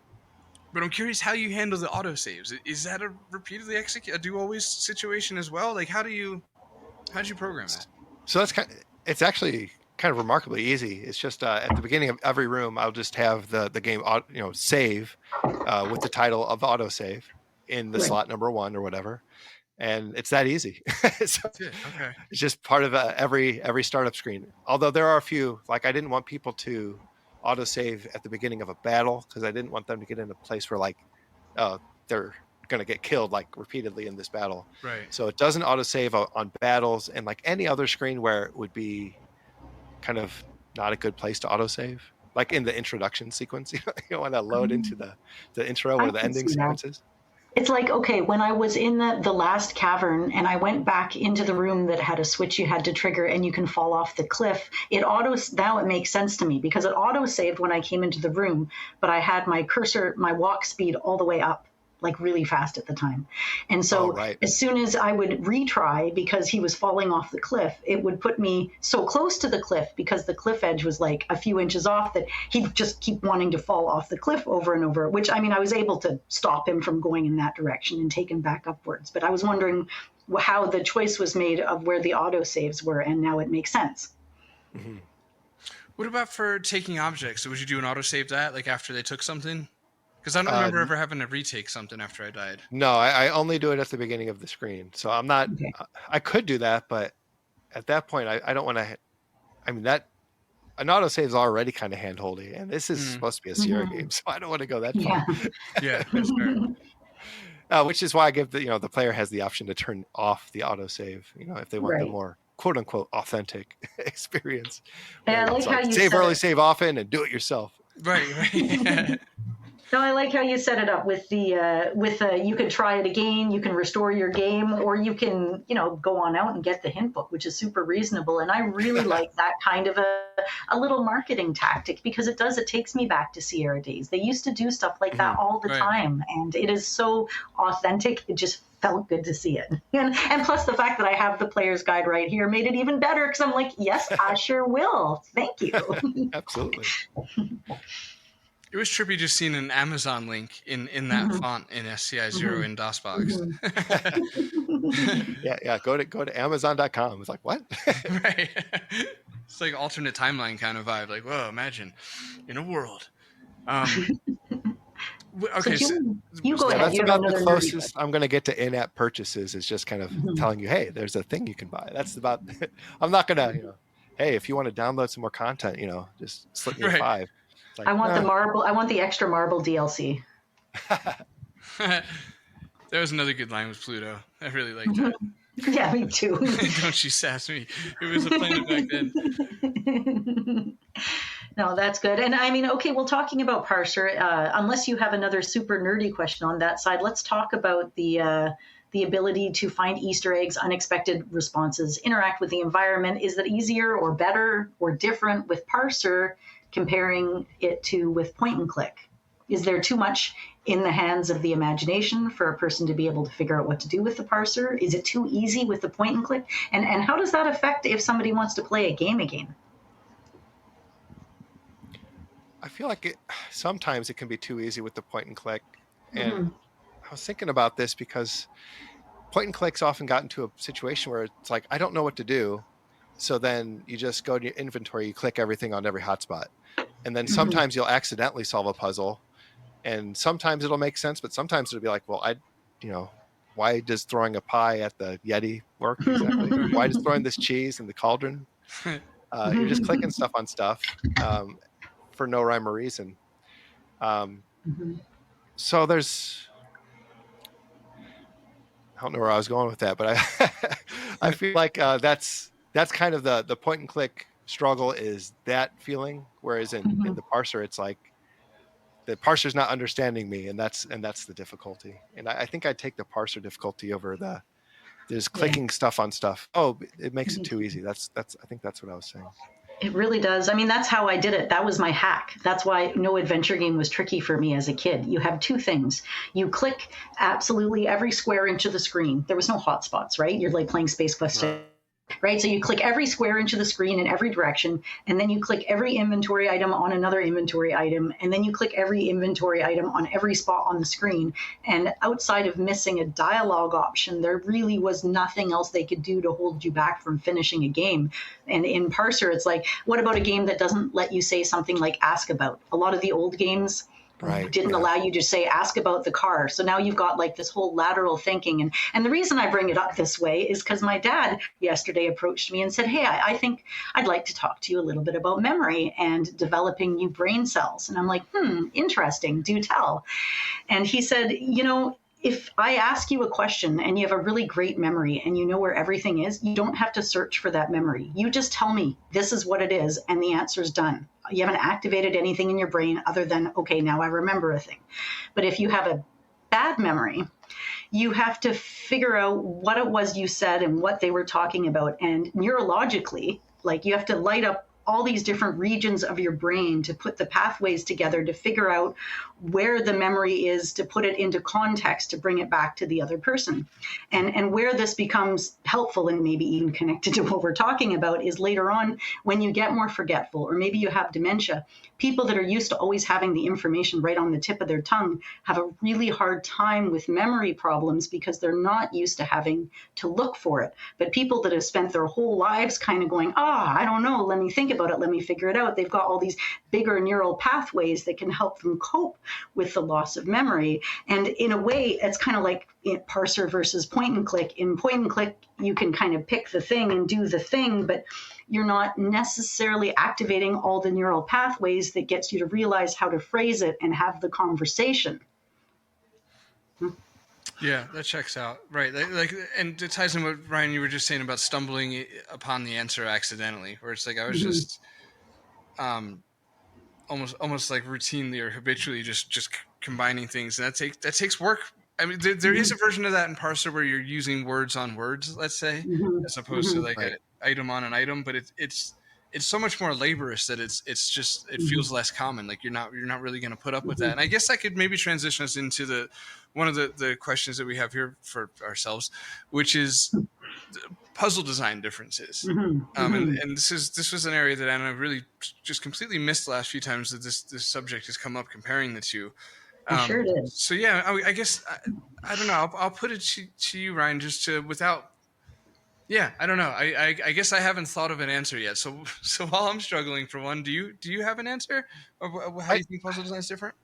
But I'm curious how you handle the autosaves. Is that a repeatedly execute, a do always situation as well? Like how'd you program that? So it's actually kind of remarkably easy. It's just at the beginning of every room, I'll just have the game save with the title of autosave in the slot number 1 or whatever, and it's that easy. So okay. It's just part of every startup screen. Although there are a few, like I didn't want people to autosave at the beginning of a battle because I didn't want them to get in a place where like they're going to get killed like repeatedly in this battle. Right. So it doesn't autosave on battles and like any other screen where it would be kind of not a good place to autosave. Like in the introduction sequence, you don't want to load into the intro or the ending sequences. It's like, okay, when I was in the last cavern and I went back into the room that had a switch you had to trigger and you can fall off the cliff, now it makes sense to me because it auto-saved when I came into the room, but I had my cursor, my walk speed all the way up, like really fast at the time. And so as soon as I would retry because he was falling off the cliff, it would put me so close to the cliff because the cliff edge was like a few inches off that he'd just keep wanting to fall off the cliff over and over, which I mean, I was able to stop him from going in that direction and take him back upwards. But I was wondering how the choice was made of where the autosaves were, and now it makes sense. Mm-hmm. What about for taking objects? So would you do an autosave that like after they took something? Because I don't remember ever having to retake something after I died. No, I only do it at the beginning of the screen. So I'm not. Okay. I could do that, but at that point, I don't want to. I mean, that an autosave is already kind of handholdy, and this is supposed to be a Sierra game, so I don't want to go that far. Yeah, that's fair. Which is why I give the player has the option to turn off the autosave, if they want the more quote unquote authentic experience. And I like how you save early, save often, and do it yourself. Right. No, I like how you set it up with you can try it again, you can restore your game, or you can, go on out and get the hint book, which is super reasonable. And I really like that kind of a little marketing tactic, because it takes me back to Sierra days. They used to do stuff like that all the time, and it is so authentic. It just felt good to see it. And plus the fact that I have the player's guide right here made it even better, because I'm like, yes, I sure will. Thank you. Absolutely. It was trippy just seeing an Amazon link in that font in SCI0 in DOSBox. Yeah. Go to Amazon.com. It's like, what? Right. It's like alternate timeline kind of vibe. Like, whoa, imagine in a world. Okay, you go ahead. That's about the closest I'm going to get to in-app purchases. Is just kind of telling you, hey, there's a thing you can buy. That's about. I'm not going to, hey, if you want to download some more content, just slip me a $5. Like, I want the marble. I want the extra marble DLC. That was another good line with Pluto. I really liked that. Yeah, me too. Don't you sass me. It was a planet back then. No, that's good. And I mean, okay, well, talking about Parser, unless you have another super nerdy question on that side, let's talk about the ability to find Easter eggs, unexpected responses, interact with the environment. Is that easier or better or different with Parser, comparing it to with point and click? Is there too much in the hands of the imagination for a person to be able to figure out what to do with the parser? Is it too easy with the point and click? And how does that affect if somebody wants to play a game again? I feel like sometimes it can be too easy with the point and click. And I was thinking about this because point and clicks often got into a situation where it's like, I don't know what to do. So then you just go to your inventory, you click everything on every hotspot. And then sometimes you'll accidentally solve a puzzle, and sometimes it'll make sense, but sometimes it'll be like, well, why does throwing a pie at the Yeti work exactly? Why does throwing this cheese in the cauldron? You're just clicking stuff on stuff for no rhyme or reason. So there's, I don't know where I was going with that, but I feel like that's kind of the point and click struggle, is that feeling, whereas in the parser it's like the parser's not understanding me, and that's the difficulty. And I think I'd take the parser difficulty over there's clicking stuff on stuff. Oh, it makes it too easy. I think that's what I was saying. It really does. I mean, that's how I did it. That was my hack. That's why no adventure game was tricky for me as a kid. You have two things. You click absolutely every square inch of the screen. There was no hotspots, right? You're like playing Space Quest. Right? So you click every square inch of the screen in every direction, and then you click every inventory item on another inventory item, and then you click every inventory item on every spot on the screen. And outside of missing a dialogue option, there really was nothing else they could do to hold you back from finishing a game. And in Parser, it's like, what about a game that doesn't let you say something like ask about? A lot of the old games didn't allow you to say ask about the car. So now you've got like this whole lateral thinking. And the reason I bring it up this way is because my dad yesterday approached me and said, hey, I think I'd like to talk to you a little bit about memory and developing new brain cells. And I'm like, interesting, do tell. And he said, if I ask you a question and you have a really great memory and you know where everything is, you don't have to search for that memory. You just tell me this is what it is, and the answer's done. You haven't activated anything in your brain other than, okay, now I remember a thing. But if you have a bad memory, you have to figure out what it was you said and what they were talking about. And neurologically, like, you have to light up all these different regions of your brain to put the pathways together to figure out where the memory is, to put it into context, to bring it back to the other person. And where this becomes helpful, and maybe even connected to what we're talking about, is later on when you get more forgetful, or maybe you have dementia. People that are used to always having the information right on the tip of their tongue have a really hard time with memory problems because they're not used to having to look for it. But people that have spent their whole lives kind of going, I don't know, let me think about it. Let me figure it out. They've got all these bigger neural pathways that can help them cope with the loss of memory. And in a way, it's kind of like parser versus point and click. In point and click, you can kind of pick the thing and do the thing, but you're not necessarily activating all the neural pathways that gets you to realize how to phrase it and have the conversation. Yeah, that checks out. Right. And it ties in what Ryan, you were just saying about stumbling upon the answer accidentally, where it's like, I was just, almost like routinely or habitually just combining things. And that takes work. I mean, there is a version of that in Parser where you're using words on words, let's say, as opposed to like an item on an item, but it's so much more laborious that it feels less common. Like you're not really going to put up with that. And I guess that could maybe transition us into one of the questions that we have here for ourselves, which is puzzle design differences. And this was an area that Anna really just completely missed the last few times that this subject has come up, comparing the two. Sure it is. So yeah, I guess I don't know. I'll put it to you, Ryan, just to without. Yeah, I don't know. I guess I haven't thought of an answer yet. So while I'm struggling for one, do you have an answer? Or how do you think puzzle design is different?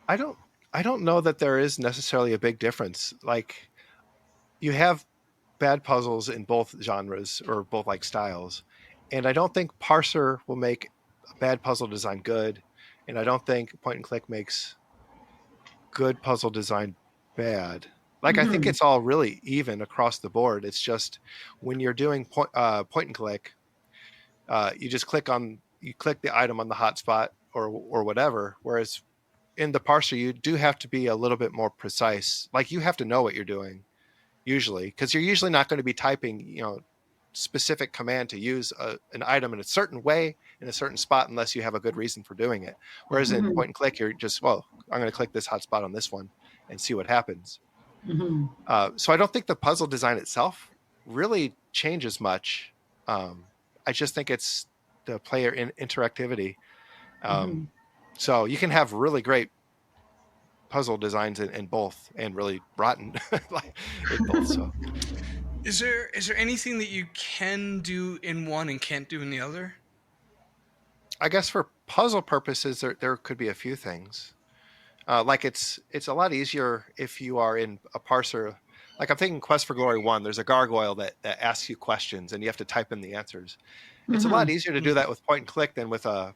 I don't know that there is necessarily a big difference. Like, you have bad puzzles in both genres or both like styles, and I don't think parser will make a bad puzzle design good, and I don't think point and click makes good puzzle design bad. Like, I think it's all really even across the board. It's just when you're doing point and click, you just click the item on the hotspot or whatever. Whereas in the parser, you do have to be a little bit more precise. Like, you have to know what you're doing usually, because you're usually not going to be typing, specific command to use an item in a certain way in a certain spot unless you have a good reason for doing it. Whereas in point and click, you're just, I'm going to click this hotspot on this one and see what happens. So I don't think the puzzle design itself really changes much. I just think it's the player interactivity. So you can have really great puzzle designs in both, and really rotten in both. So is there anything that you can do in one and can't do in the other? I guess for puzzle purposes, there could be a few things. Like it's a lot easier if you are in a parser. Like, I'm thinking Quest for Glory 1, there's a gargoyle that asks you questions and you have to type in the answers. It's a lot easier to do that with point and click than with a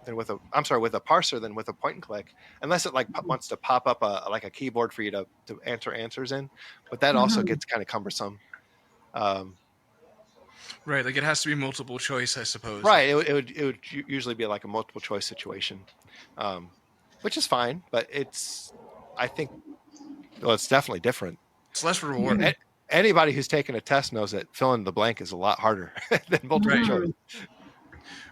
parser than with a point and click, unless it wants to pop up a keyboard for you to enter answers in. But that also gets kind of cumbersome. Right, like it has to be multiple choice, I suppose. Right, it would usually be like a multiple choice situation. Which is fine, but it's definitely different. It's less rewarding. Anybody who's taken a test knows that fill in the blank is a lot harder than multiple choice.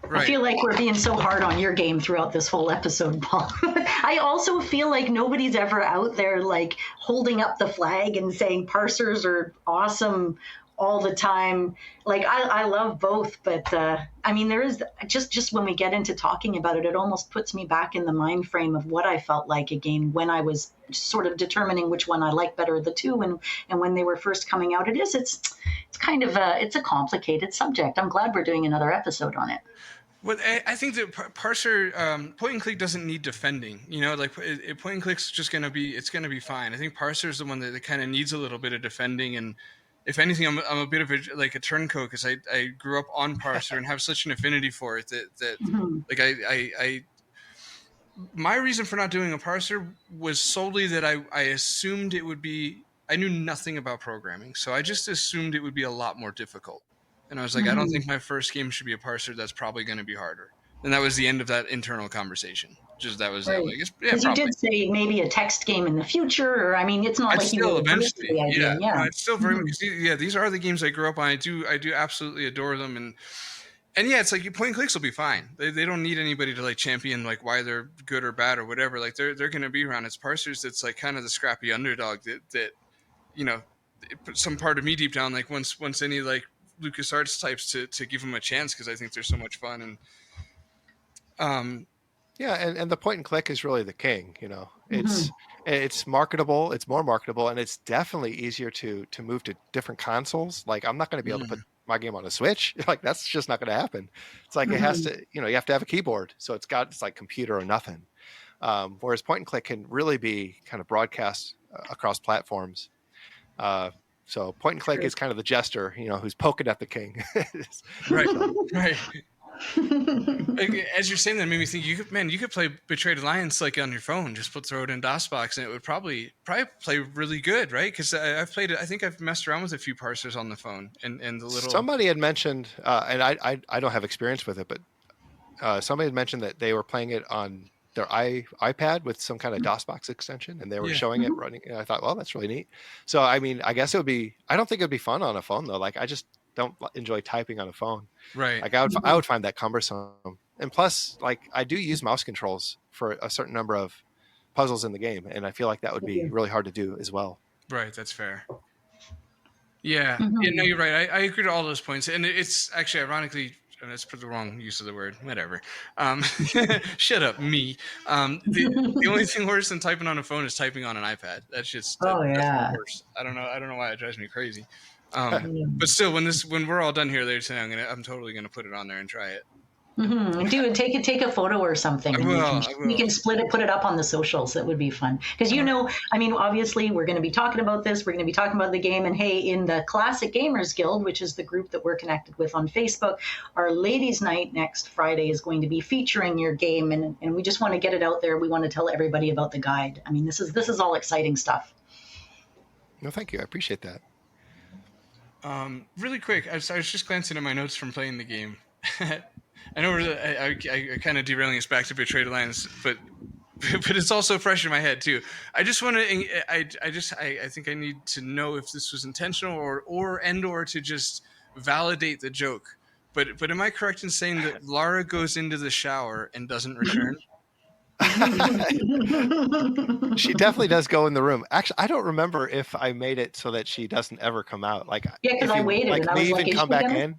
Right. I feel like we're being so hard on your game throughout this whole episode, Paul. I also feel like nobody's ever out there like holding up the flag and saying parsers are awesome all the time. Like, I love both, but I mean, there is just when we get into talking about it, it almost puts me back in the mind frame of what I felt like a game when I was sort of determining which one I like better of the two, and when they were first coming out. It's kind of it's a complicated subject. I'm glad we're doing another episode on it. Well, I think that parser, point and click doesn't need defending. Like point and click's just going to be fine. I think parser is the one that kind of needs a little bit of defending, and if anything, I'm a bit of a turncoat because I grew up on parser and have such an affinity for it that like I my reason for not doing a parser was solely that I assumed it would be. I knew nothing about programming, so I just assumed it would be a lot more difficult. And I was like, I don't think my first game should be a parser. That's probably going to be harder. And that was the end of that internal conversation. That was right. Because you did say maybe a text game in the future, or I mean, it's not like you eventually. The idea. Yeah. No, it's still very much. Yeah, these are the games I grew up on. I do absolutely adore them, and yeah, it's like point and clicks will be fine. They don't need anybody to like champion like why they're good or bad or whatever. Like they're going to be around. It's parsers that's like kind of the scrappy underdog that some part of me deep down like once any like LucasArts types to give them a chance, because I think they're so much fun. And and the point and click is really the king. It's marketable, it's more marketable, and it's definitely easier to move to different consoles. Like, I'm not going to be able to my game on a Switch. Like that's just not going to happen. It's like it has to, you have to have a keyboard. So it's like computer or nothing. Whereas point and click can really be kind of broadcast across platforms. So point and click is kind of the jester, who's poking at the king. Right, right. As you're saying that, it made me think you could play Betrayed Alliance like on your phone. Just throw it in DOSBox, and it would probably play really good, right? Because I've played it. I think I've messed around with a few parsers on the phone, and the little. Somebody had mentioned, and I don't have experience with it, but somebody had mentioned that they were playing it on their iPad with some kind of DOSBox extension, and they were showing it running. And I thought, well, that's really neat. So I mean, I guess it would be. I don't think it would be fun on a phone though. Like I just don't enjoy typing on a phone. Right. Like I would find that cumbersome. And plus, like I do use mouse controls for a certain number of puzzles in the game, and I feel like that would be really hard to do as well. Right. That's fair. Yeah. Yeah. No, you're right. I agree to all those points, and it's actually ironically. That's the wrong use of the word. Whatever. Shut up, me. The only thing worse than typing on a phone is typing on an iPad. That's just that's worse. I don't know why it drives me crazy. But still, when we're all done here, they're saying I'm totally gonna put it on there and try it. Do it. Take a photo or something. I will. You can split it, put it up on the socials. That would be fun. Because I mean, obviously, we're going to be talking about this. We're going to be talking about the game. And hey, in the Classic Gamers Guild, which is the group that we're connected with on Facebook, our Ladies' Night next Friday is going to be featuring your game, and we just want to get it out there. We want to tell everybody about the guide. I mean, this is all exciting stuff. No, thank you. I appreciate that. Really quick, I was just glancing at my notes from playing the game. I know I kind of derailing us back to Betrayed Alliance, but it's also fresh in my head too. I just want to. I think I need to know if this was intentional or to just validate the joke. But am I correct in saying that Lara goes into the shower and doesn't return? She definitely does go in the room. Actually, I don't remember if I made it so that she doesn't ever come out. Like, because I waited like and I was leave like, and come back in.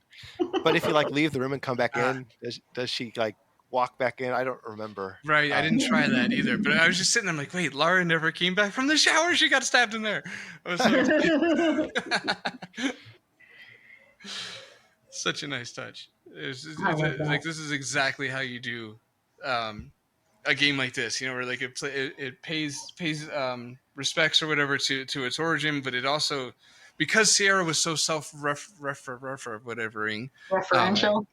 But if you like leave the room and come back in, does she like walk back in? I don't remember. Right, I didn't try that either. But I was just sitting there, I'm like, wait, Lara never came back from the shower. She got stabbed in there. I was so such a nice touch. It's like this is exactly how you do. A game like this, where like it pays respects or whatever to its origin, but it also, because Sierra was so referential.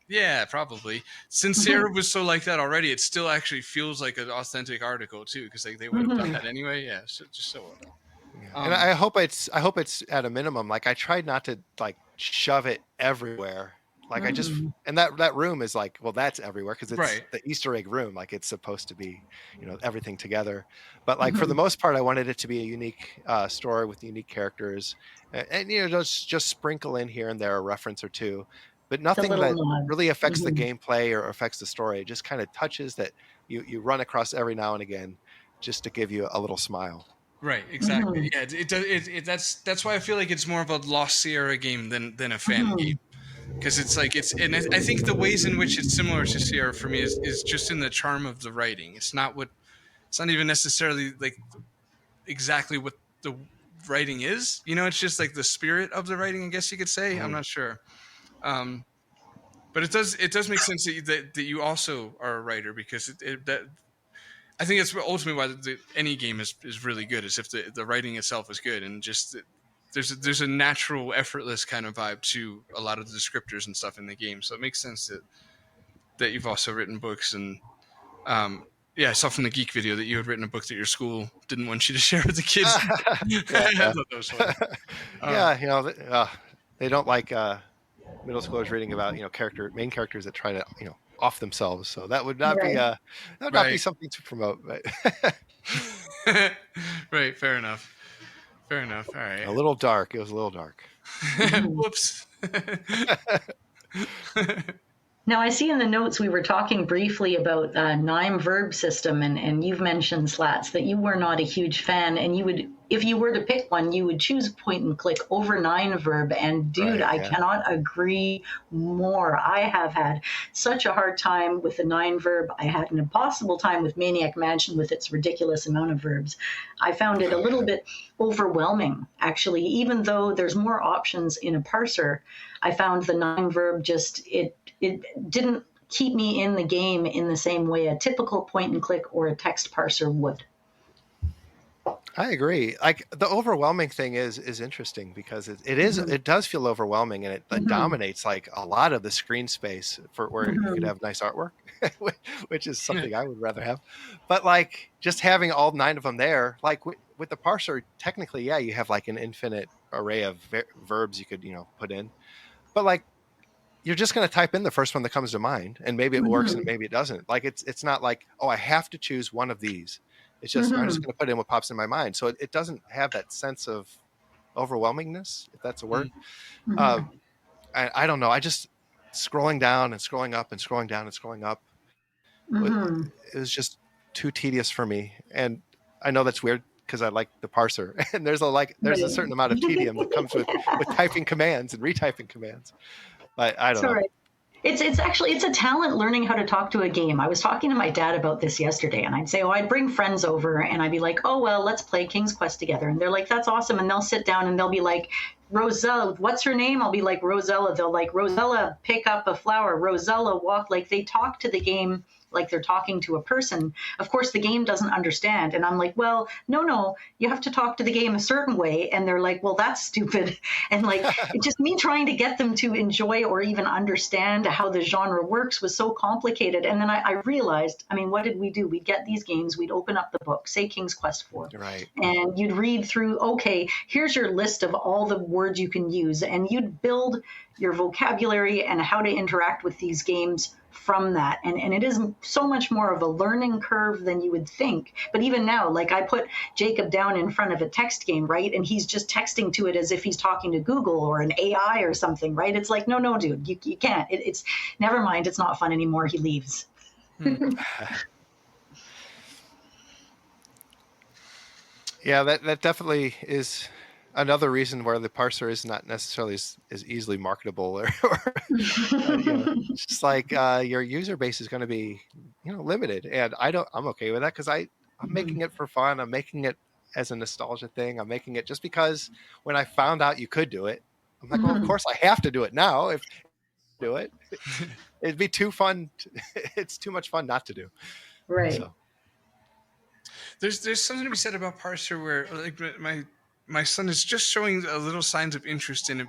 Yeah, probably. Since Sierra was so like that already, it still actually feels like an authentic article too, because like they would have done that anyway. Yeah, just so well done. And I hope it's at a minimum. Like I tried not to like shove it everywhere. Like I just, and that room is like, well, that's everywhere because it's the Easter egg room. Like it's supposed to be, everything together. But like for the most part, I wanted it to be a unique story with unique characters, and just sprinkle in here and there a reference or two, but nothing that really affects the gameplay or affects the story. It just kind of touches that you run across every now and again, just to give you a little smile. Right, exactly. Yeah, it does. That's why I feel like it's more of a Lost Sierra game than a fan game. Because it's like and I think the ways in which it's similar to Sierra for me is just in the charm of the writing. It's not even necessarily like exactly what the writing is. It's just like the spirit of the writing, I guess you could say. I'm not sure, but it does make sense that you also are a writer, because I think it's ultimately why any game is really good, is if the writing itself is good, and just. There's a natural, effortless kind of vibe to a lot of the descriptors and stuff in the game, so it makes sense that you've also written books. And I saw from the Geek video that you had written a book that your school didn't want you to share with the kids. I thought that was funny. They don't like middle schoolers reading about main characters that try to off themselves. So that would not be not be something to promote. But right, fair enough. Fair enough. All right. A little dark. It was a little dark. Whoops. Now, I see in the notes we were talking briefly about NIME verb system, and you've mentioned, Slats, that you were not a huge fan, and you would if you were to pick one, you would choose point and click over 9-verb. And dude, Right, I yeah. cannot agree more. I have had such a hard time with the 9-verb. I had an impossible time with Maniac Mansion with its ridiculous amount of verbs. I found it a little bit overwhelming, actually. Even though there's more options in a parser, I found the 9-verb just, it didn't keep me in the game in the same way a typical point and click or a text parser would. I agree. Like the overwhelming thing is interesting because it does feel overwhelming, and it dominates like a lot of the screen space for where you could have nice artwork, which is something I would rather have. But like just having all 9 of them there, like with the parser, technically, yeah, you have like an infinite array of verbs you could put in, but like you're just going to type in the first one that comes to mind, and maybe it works and maybe it doesn't. Like it's not like, oh, I have to choose one of these. It's just I'm just going to put in what pops in my mind. So it doesn't have that sense of overwhelmingness, if that's a word. I don't know. I just scrolling down and scrolling up and scrolling down and scrolling up. It was just too tedious for me. And I know that's weird because I like the parser, and there's a certain amount of tedium that comes with typing commands and retyping commands. But I don't know. Right. It's actually a talent learning how to talk to a game. I was talking to my dad about this yesterday, and I'd say, I'd bring friends over, and I'd be like, oh, well, let's play King's Quest together. And they're like, that's awesome. And they'll sit down and they'll be like, Rosella, what's her name? I'll be like, Rosella. They'll like, Rosella, pick up a flower. Rosella, walk. Like they talk to the game like they're talking to a person. Of course, the game doesn't understand. And I'm like, well, no, you have to talk to the game a certain way. And they're like, well, that's stupid. And like, just me trying to get them to enjoy or even understand how the genre works was so complicated. And then I realized, what did we do? We'd get these games, we'd open up the book, say King's Quest 4. Right. And you'd read through, okay, here's your list of all the words you can use. And you'd build your vocabulary and how to interact with these games from that. And it is so much more of a learning curve than you would think. But even now, like I put Jacob down in front of a text game, right? And he's just texting to it as if he's talking to Google or an AI or something, right? It's like, no, dude, you can't. It's never mind. It's not fun anymore. He leaves. Yeah, that definitely is another reason where the parser is not necessarily as easily marketable, or it's just like your user base is going to be limited, and I'm okay with that because I'm making it for fun. I'm making it as a nostalgia thing. I'm making it just because when I found out you could do it, I'm like, well, of course I have to do it now. If I do it, it'd be too fun. It's too much fun not to do. Right. So. There's something to be said about parser where like my son is just showing a little signs of interest in it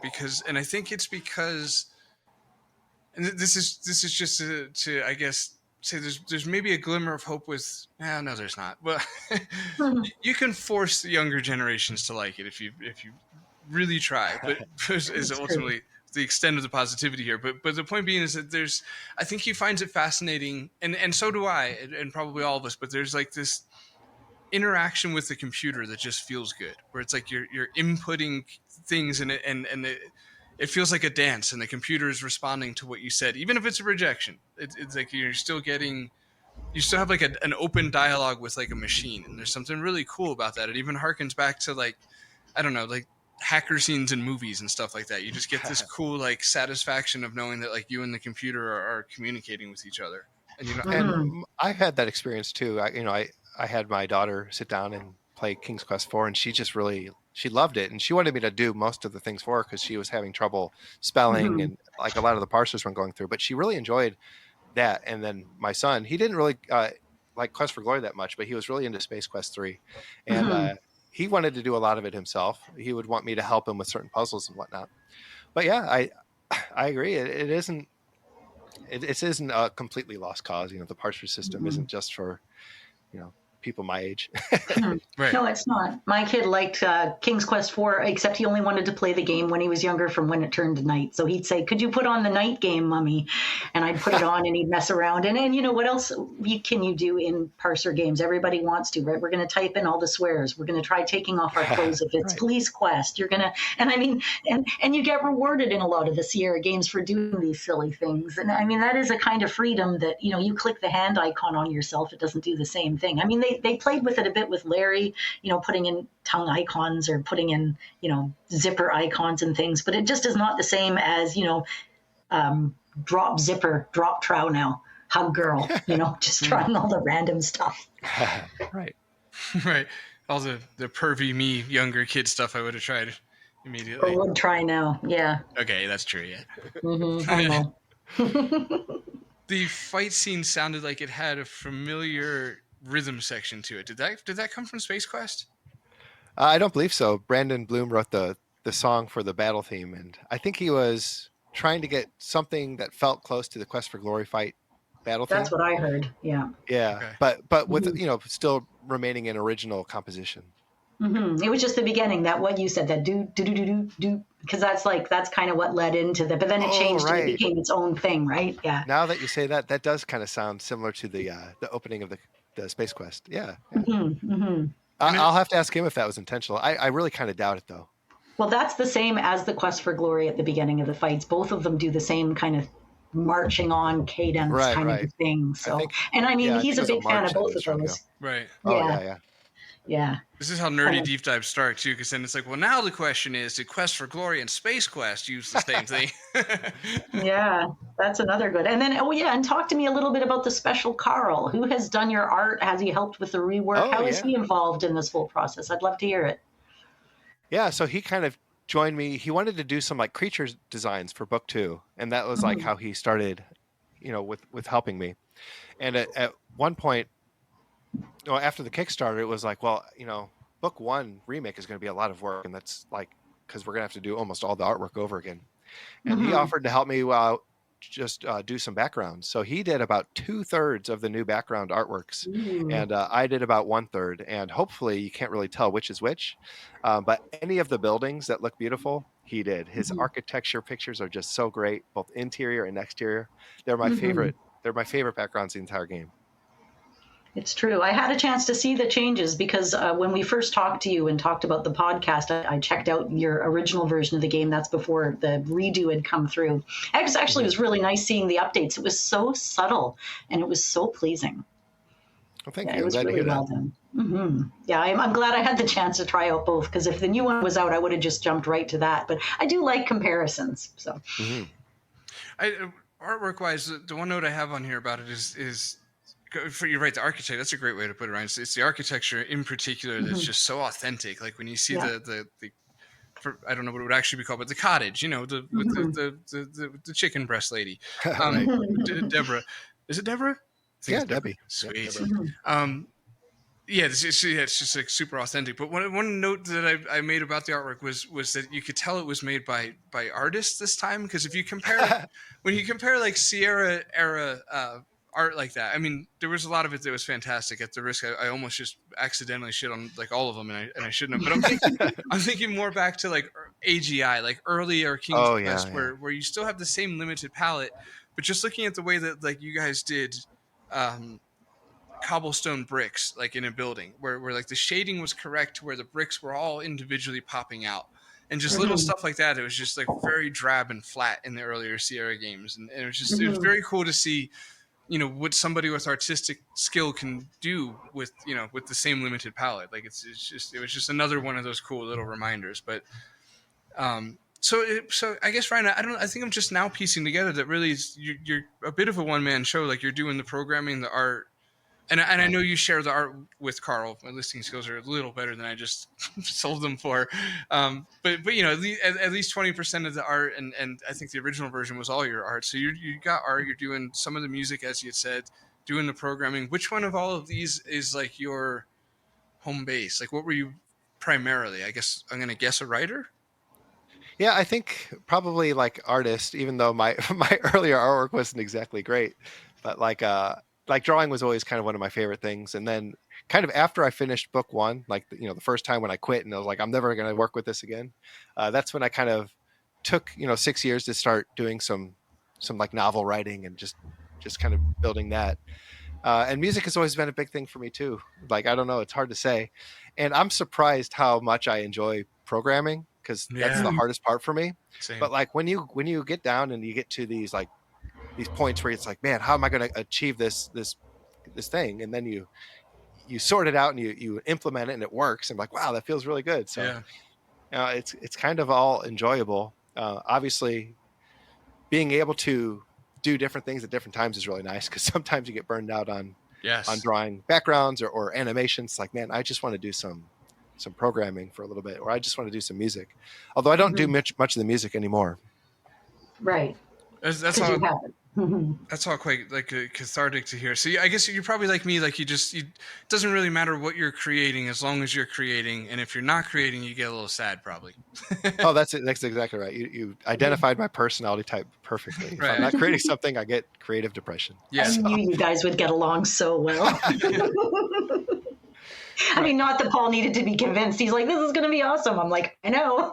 and I think it's because, and this is just to I guess say there's maybe a glimmer of hope with, no, there's not. Well, you can force the younger generations to like it if you really try, but is ultimately the extent of the positivity here. But the point being is that I think he finds it fascinating, and so do I, and probably all of us. But there's like this interaction with the computer that just feels good, where it's like you're inputting things in it, and it feels like a dance, and the computer is responding to what you said, even if it's a rejection. It's like you still have like an open dialogue with like a machine, and there's something really cool about that. It even harkens back to like, I don't know, like hacker scenes in movies and stuff like that. You just get this cool like satisfaction of knowing that like you and the computer are communicating with each other, and and I've had that experience too. I had my daughter sit down and play King's Quest 4, and she loved it, and she wanted me to do most of the things for her because she was having trouble spelling and like a lot of the parsers weren't going through, but she really enjoyed that. And then my son, he didn't really like Quest for Glory that much, but he was really into Space Quest 3, and he wanted to do a lot of it himself. He would want me to help him with certain puzzles and whatnot. But yeah, I agree. It isn't a completely lost cause. The parser system isn't just for people my age. Right. No, it's not. My kid liked King's Quest 4, except he only wanted to play the game when he was younger from when it turned to night. So he'd say, could you put on the night game, Mummy? And I'd put it on and he'd mess around. And what else can you do in parser games? Everybody wants to, right? We're going to type in all the swears. We're going to try taking off our clothes if it's Police Quest. You're going to, and you get rewarded in a lot of the Sierra games for doing these silly things. And that is a kind of freedom that, you click the hand icon on yourself. It doesn't do the same thing. they played with it a bit with Larry, putting in tongue icons or putting in, zipper icons and things, but it just is not the same as, drop zipper, drop trow now, hug girl, just trying all the random stuff. Right. Right. All the pervy me younger kid stuff I would have tried immediately. Or would try now. Yeah. Okay, that's true. Yeah. I know. The fight scene sounded like it had a familiar rhythm section to it. Did that come from Space Quest? I don't believe so. Brandon Bloom wrote the song for the battle theme, and I think he was trying to get something that felt close to the Quest for Glory fight battle theme. That's what I heard. Yeah. Yeah, okay. But with still remaining in original composition. It was just the beginning, that what you said, that do do do do do do, because that's kind of what led into but then it changed and it became its own thing, right? Yeah. Now that you say that, that does kind of sound similar to the opening of the Space Quest. Yeah. I'll have to ask him if that was intentional. I really kind of doubt it though. Well, that's the same as the Quest for Glory at the beginning of the fights. Both of them do the same kind of marching on cadence kind of thing. So, he's a big fan of both of those. Right. Oh, yeah. This is how nerdy deep dives start too, because then it's like, well, now the question is, did Quest for Glory and Space Quest use the same thing? Yeah, that's another good. And then, and talk to me a little bit about the special Carl. Who has done your art? Has he helped with the rework? How is he involved in this whole process? I'd love to hear it. Yeah, so he kind of joined me. He wanted to do some like creature designs for book 2, and that was like how he started, with helping me. And at one point, after the Kickstarter, it was like, well, book 1 remake is going to be a lot of work, and that's like because we're going to have to do almost all the artwork over again. And he offered to help me just do some backgrounds. So he did about 2/3 of the new background artworks, and I did about 1/3. And hopefully you can't really tell which is which, but any of the buildings that look beautiful, he did. His architecture pictures are just so great, both interior and exterior. They're my favorite. They're my favorite backgrounds in the entire game. It's true. I had a chance to see the changes because when we first talked to you and talked about the podcast, I checked out your original version of the game. That's before the redo had come through. It was really nice seeing the updates. It was so subtle and it was so pleasing. Well, thank you. It was really well done. Yeah, I'm glad I had the chance to try out both, because if the new one was out, I would have just jumped right to that. But I do like comparisons. So, artwork-wise, the one note I have on here about it is you're right, the architecture, that's a great way to put it, Ryan. It's the architecture in particular that's just so authentic. Like when you see the I don't know what it would actually be called, but the cottage, with the chicken breast lady, Deborah. Is it Deborah? Yeah, Debbie. Sweet. Yeah, it's just like super authentic. But one note that I made about the artwork was that you could tell it was made by artists this time, because if you compare when you compare like Sierra era art like that, I mean, there was a lot of it that was fantastic. At the risk, I almost just accidentally shit on like all of them, and I shouldn't have. But I'm thinking more back to like AGI, like earlier King's Quest, where you still have the same limited palette, but just looking at the way that like you guys did cobblestone bricks, like in a building, where like the shading was correct, where the bricks were all individually popping out, and just little stuff like that. It was just like very drab and flat in the earlier Sierra games, and it was just it was very cool to see. What somebody with artistic skill can do with the same limited palette. Like it was just another one of those cool little reminders. But so I guess, Ryan, I think I'm just now piecing together that really you're a bit of a one-man show. Like you're doing the programming, the art, and I know you share the art with Carl. My listing skills are a little better than I just sold them for. But at least 20% of the art, and I think the original version was all your art. So you got art. You're doing some of the music, as you had said, doing the programming. Which one of all of these is like your home base? Like what were you primarily? I guess I'm gonna guess a writer. Yeah, I think probably like artist. Even though my earlier artwork wasn't exactly great, but like drawing was always kind of one of my favorite things. And then kind of after I finished book 1, like, the first time when I quit and I was like, I'm never going to work with this again. That's when I kind of took, 6 years to start doing some like novel writing and just kind of building that. And music has always been a big thing for me too. Like, I don't know, it's hard to say. And I'm surprised how much I enjoy programming, because that's the hardest part for me. Same. But like when you get down and you get to these points where it's like, man, how am I going to achieve this thing? And then you you sort it out and you implement it and it works. I'm like, wow, that feels really good. So it's kind of all enjoyable. Obviously, being able to do different things at different times is really nice, because sometimes you get burned out on drawing backgrounds or animations. It's like, man, I just want to do some programming for a little bit, or I just want to do some music. Although I don't do much of the music anymore. Right. That's all. That's all quite like cathartic to hear. So I guess you're probably like me. Like it doesn't really matter what you're creating as long as you're creating. And if you're not creating, you get a little sad, probably. Oh, that's it. That's exactly right. You identified my personality type perfectly. If I'm not creating something, I get creative depression. Yeah. I knew you guys would get along so well. I mean, not that Paul needed to be convinced. He's like, this is going to be awesome. I'm like, I know.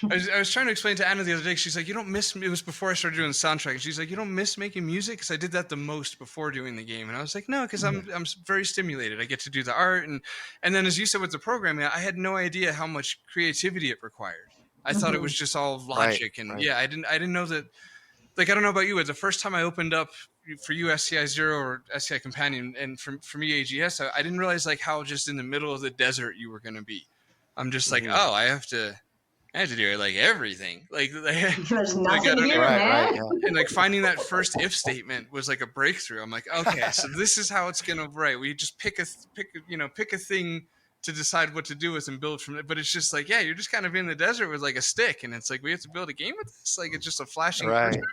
I was trying to explain to Anna the other day. She's like, you don't miss, it was before I started doing the soundtrack. And she's like, you don't miss making music? Because I did that the most before doing the game. And I was like, no, because I'm very stimulated. I get to do the art. And then as you said with the programming, I had no idea how much creativity it required. I thought it was just all logic. I didn't know that. Like, I don't know about you, but the first time I opened up for you SCI Zero or SCI Companion, and for me AGS, I didn't realize like how just in the middle of the desert you were going to be. I'm just like, oh, I have to do like everything. Like there's nothing here, man. And like finding that first if statement was like a breakthrough. I'm like, okay, so this is how it's gonna write. We just pick a thing to decide what to do with and build from it. But it's just like, you're just kind of in the desert with like a stick, and it's like we have to build a game with this. Like it's just a flashing cursor.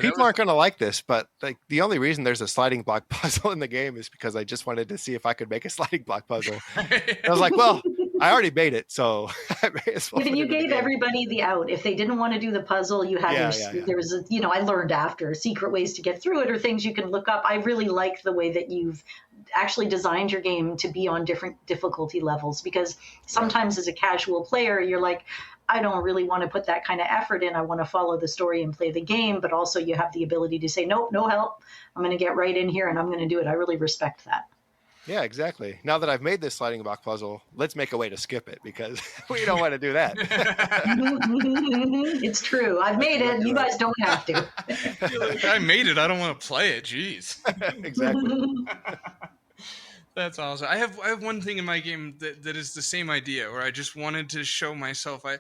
People aren't going to like this, but like the only reason there's a sliding block puzzle in the game is because I just wanted to see if I could make a sliding block puzzle. I was like, well, I already made it, so I may as well. Even you gave everybody the out. If they didn't want to do the puzzle, you had there was I learned after secret ways to get through it or things you can look up. I really like the way that you've actually designed your game to be on different difficulty levels, because sometimes as a casual player, you're like, I don't really want to put that kind of effort in. I want to follow the story and play the game, but also you have the ability to say, nope, no help. I'm going to get right in here and I'm going to do it. I really respect that. Yeah, exactly. Now that I've made this sliding block puzzle, let's make a way to skip it, because we don't want to do that. It's true. I've made it. You guys don't have to. I made it. I don't want to play it. Jeez. Exactly. That's awesome. I have one thing in my game that is the same idea, where I just wanted to show myself. I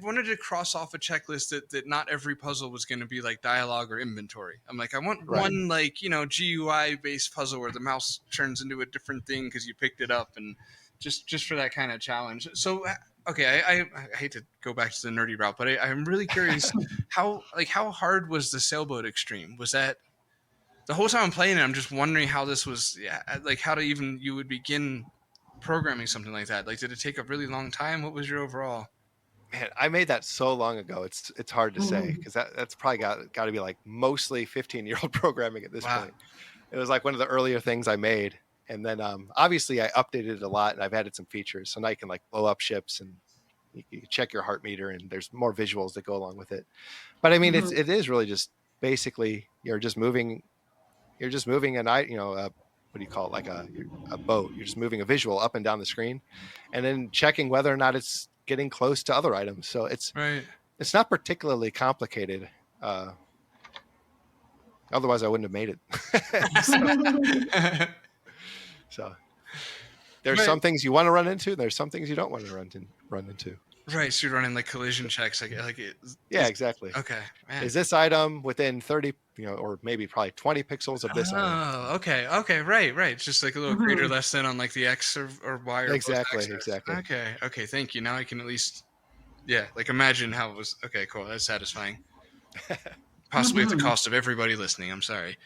wanted to cross off a checklist that not every puzzle was going to be like dialogue or inventory. I'm like, I want one like, GUI based puzzle where the mouse turns into a different thing because you picked it up, and just for that kind of challenge. So, okay, I hate to go back to the nerdy route, but I'm really curious how hard was the sailboat extreme? Was that the whole time I'm playing it, I'm just wondering how this was, like how you would begin programming something like that. Like, did it take a really long time? What was your overall? Man, I made that so long ago. It's hard to say, because that's probably got to be like mostly 15-year-old programming at this point. It was like one of the earlier things I made. And then obviously I updated it a lot, and I've added some features. So now you can like blow up ships, and you check your heart meter, and there's more visuals that go along with it. But I mean, it is really just basically you're just moving a what do you call it? Like a boat. You're just moving a visual up and down the screen, and then checking whether or not it's getting close to other items. So it's not particularly complicated. Otherwise I wouldn't have made it. So there's some things you want to run into. There's some things you don't want to run into. Right, so you're running like collision checks, Yeah, exactly. Okay, man. Is this item within 30, or maybe probably 20 pixels of this item? Oh, okay, right. It's just like a little greater less than on like the X or Y. Or exactly. Okay, thank you. Now I can at least, imagine how it was. Okay, cool. That's satisfying. Possibly at the cost of everybody listening. I'm sorry.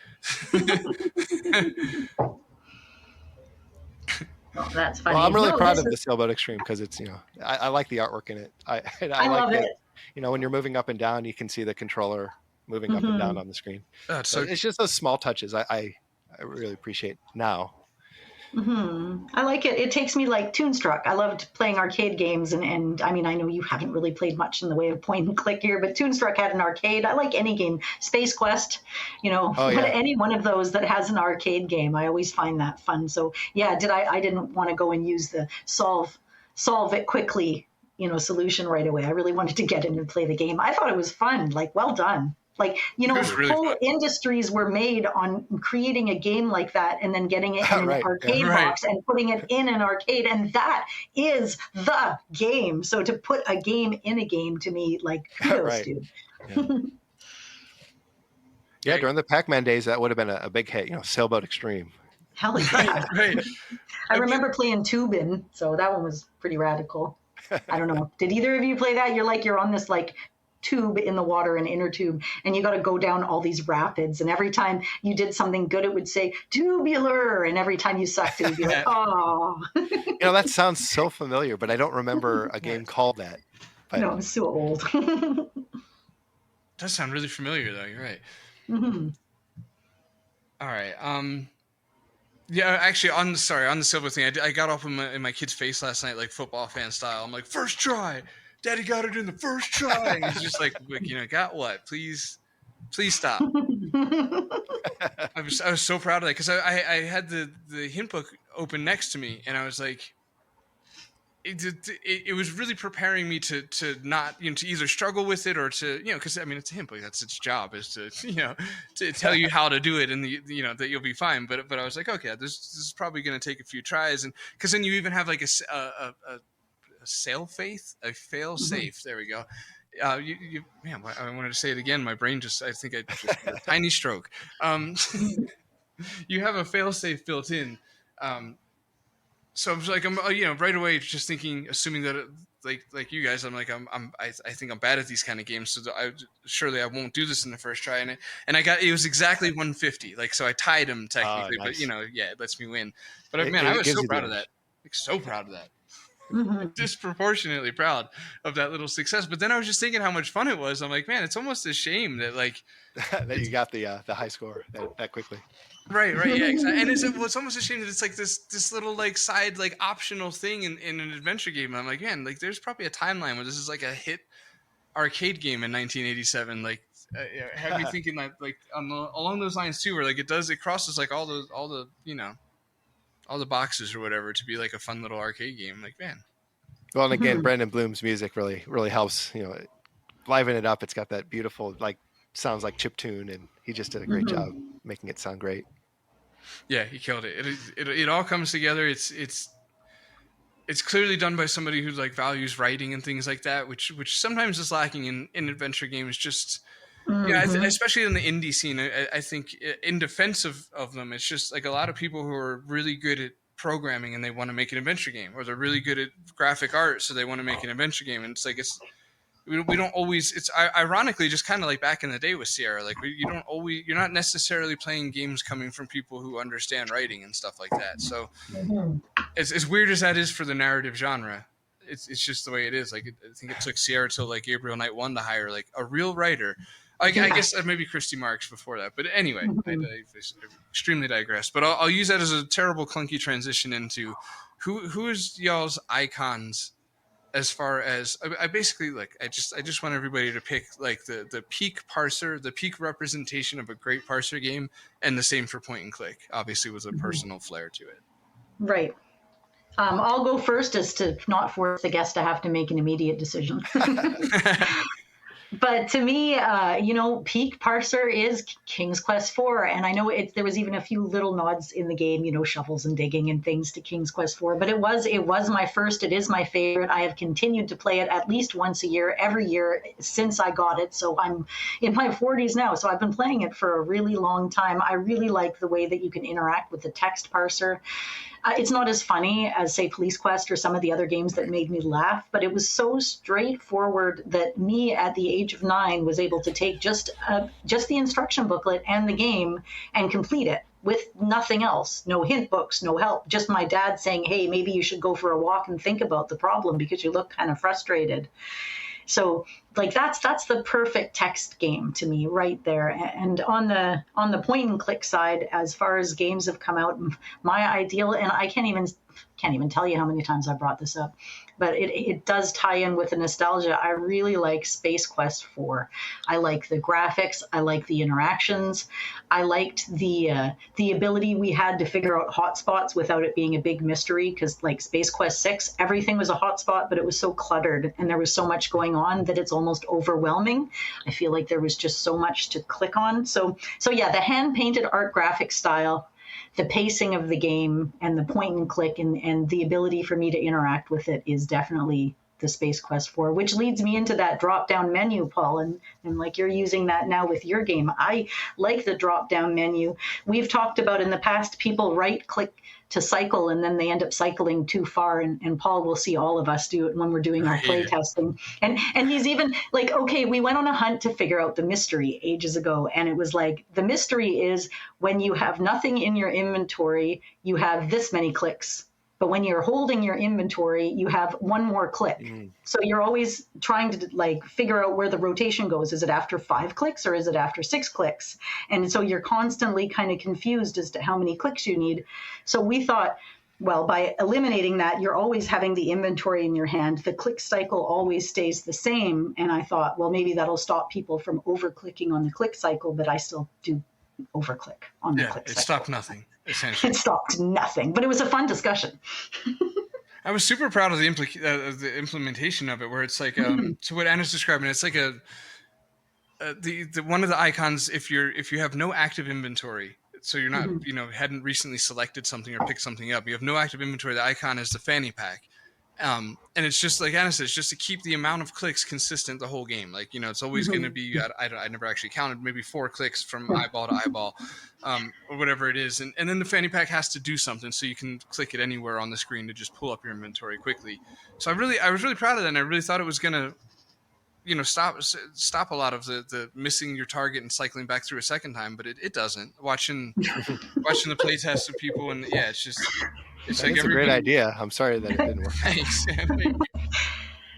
Oh, that's funny. Well, I'm really proud of the sailboat extreme, because it's, I like the artwork in it. I love like it. That, when you're moving up and down, you can see the controller moving up and down on the screen. So it's just those small touches I really appreciate now. I like it. It takes me like Toonstruck. I loved playing arcade games, and I mean, I know you haven't really played much in the way of point and click here, but Toonstruck had an arcade. I like any game. Space Quest, any one of those that has an arcade game. I always find that fun. So yeah, I didn't want to go and use the solve it quickly, solution right away. I really wanted to get in and play the game. I thought it was fun. Like, well done. Like, really whole fun. industries were made on creating a game like that and then getting it in an Right, yeah. arcade Right. box and putting it in an arcade. And that is the game. So to put a game in a game, to me, like, kudos, Right. dude. Yeah, during the Pac-Man days, that would have been a big hit. Sailboat Extreme. Hell yeah. Right. I remember playing Tubin, so that one was pretty radical. I don't know. Did either of you play that? You're on this like tube in the water, an inner tube, and you got to go down all these rapids. And every time you did something good, it would say tubular. And every time you sucked, it would be like, oh. That sounds so familiar, but I don't remember a game called that. But No, I'm so old. Does sound really familiar though. You're right. Mhm. All right. Yeah, actually, on the silver thing, I got off in my kid's face last night, like football fan style. I'm like, first try, Daddy got it in the first try, and he's just like, got what? Please stop. I was so proud of that because I had the hint book open next to me, and I was like, it was really preparing me to not to either struggle with it or to because it's a hint book, that's its job, is to to tell you how to do it, and that you'll be fine, but I was like, okay, this is probably going to take a few tries, and because then you even have like a fail safe. There we go. Man, I wanted to say it again. My brain I think I just had a tiny stroke. You have a fail safe built in. So I was like, I'm right away just thinking, assuming that like you guys, I'm like, I think I'm bad at these kind of games, so surely I won't do this in the first try. And it was exactly 150. Like, so I tied him technically, nice. but it lets me win. But I was so proud of that. Like, so proud of that. Mhm. Disproportionately proud of that little success. But then I was just thinking how much fun it was. I'm like, man, it's almost a shame that like that you got the high score that quickly. Right, yeah, exactly. And it's almost a shame that it's like this little like side like optional thing in an adventure game. And I'm like, man, like there's probably a timeline where this is like a hit arcade game in 1987. Like, have me thinking that like along those lines too, where like it crosses like all the boxes or whatever to be like a fun little arcade game. Like, man. Well, and again, Brandon Bloom's music really helps. Liven it up. It's got that beautiful like sounds like chiptune, and he just did a great job making it sound great. Yeah, he killed it. It all comes together. It's clearly done by somebody who like values writing and things like that, which sometimes is lacking in adventure games. Just especially in the indie scene. I think in defense of them, it's just like a lot of people who are really good at programming and they want to make an adventure game, or they're really good at graphic art, so they want to make an adventure game. And it's like we don't always. It's ironically just kind of like back in the day with Sierra. Like you're not necessarily playing games coming from people who understand writing and stuff like that. So as weird as that is for the narrative genre, it's just the way it is. Like I think it took Sierra till like Gabriel Knight 1 to hire like a real writer. I guess maybe Christy Marks before that. But anyway, I extremely digress. But I'll use that as a terrible clunky transition into who is y'all's icons. As far as I basically like, I just want everybody to pick like the peak parser, the peak representation of a great parser game, and the same for point and click, obviously with a personal flair to it. Right. I'll go first, as to not force the guest to have to make an immediate decision. But to me, peak parser is King's Quest IV, and I know there was even a few little nods in the game, shovels and digging and things to King's Quest IV. But it was my first. It is my favorite. I have continued to play it at least once a year, every year since I got it. So I'm in my 40s now, so I've been playing it for a really long time. I really like the way that you can interact with the text parser. It's not as funny as, say, Police Quest or some of the other games that made me laugh, but it was so straightforward that me at the age of 9 was able to take just the instruction booklet and the game and complete it with nothing else. No hint books, no help, just my dad saying, hey, maybe you should go for a walk and think about the problem because you look kind of frustrated. So like that's the perfect text game to me right there. And on the point and click side, as far as games have come out, my ideal, and I can't even can't even tell you how many times I brought this up, but it does tie in with the nostalgia. I really like Space Quest 4. I like the graphics. I like the interactions. I liked the ability we had to figure out hotspots without it being a big mystery, because like Space Quest 6, everything was a hotspot, but it was so cluttered and there was so much going on that it's almost overwhelming. I feel like there was just so much to click on. So yeah, the hand-painted art graphic style, the pacing of the game, and the point and click, and the ability for me to interact with it is definitely the Space Quest 4, which leads me into that drop-down menu, Paul, and like you're using that now with your game. I like the drop-down menu. We've talked about in the past, people right-click to cycle, and then they end up cycling too far, and Paul will see all of us do it when we're doing our play testing. And he's even like, okay, we went on a hunt to figure out the mystery ages ago, and it was like, the mystery is when you have nothing in your inventory, you have this many clicks. But when you're holding your inventory, you have one more click. So you're always trying to like figure out where the rotation goes. Is it after 5 clicks or is it after 6 clicks? And so you're constantly kind of confused as to how many clicks you need. So we thought, well, by eliminating that, you're always having the inventory in your hand. The click cycle always stays the same. And I thought, well, maybe that'll stop people from over-clicking on the click cycle, but I still do over-click on the click cycle. It stopped nothing. Essentially. It stopped nothing, but it was a fun discussion. I was super proud of the implementation of it, where it's like, so what Anna's describing, it's like the one of the icons, if you have no active inventory, so you're not, hadn't recently selected something or picked something up, you have no active inventory, the icon is the fanny pack. And it's just like Anna says, just to keep the amount of clicks consistent the whole game. Like, it's always going to be, I never actually counted, maybe 4 clicks from eyeball to eyeball, or whatever it is. And then the fanny pack has to do something, so you can click it anywhere on the screen to just pull up your inventory quickly. So I was really proud of that, and I really thought it was going to, stop a lot of the missing your target and cycling back through a second time, but it doesn't. Watching the play tests of people, and it's just... It's a great idea. I'm sorry that it didn't work. Thanks.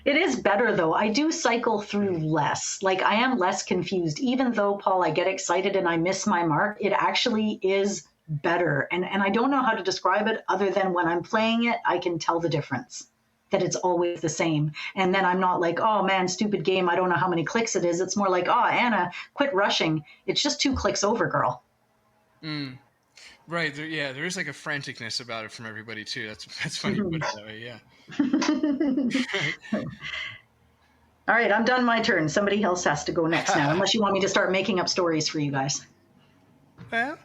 It is better, though. I do cycle through less. Like, I am less confused. Even though, Paul, I get excited and I miss my mark, it actually is better. And I don't know how to describe it other than when I'm playing it, I can tell the difference, that it's always the same. And then I'm not like, oh, man, stupid game, I don't know how many clicks it is. It's more like, oh, Anna, quit rushing. It's just 2 clicks over, girl. Right, there is like a franticness about it from everybody too. That's funny to put it that way, yeah. All right, I'm done my turn. Somebody else has to go next now, unless you want me to start making up stories for you guys. Well,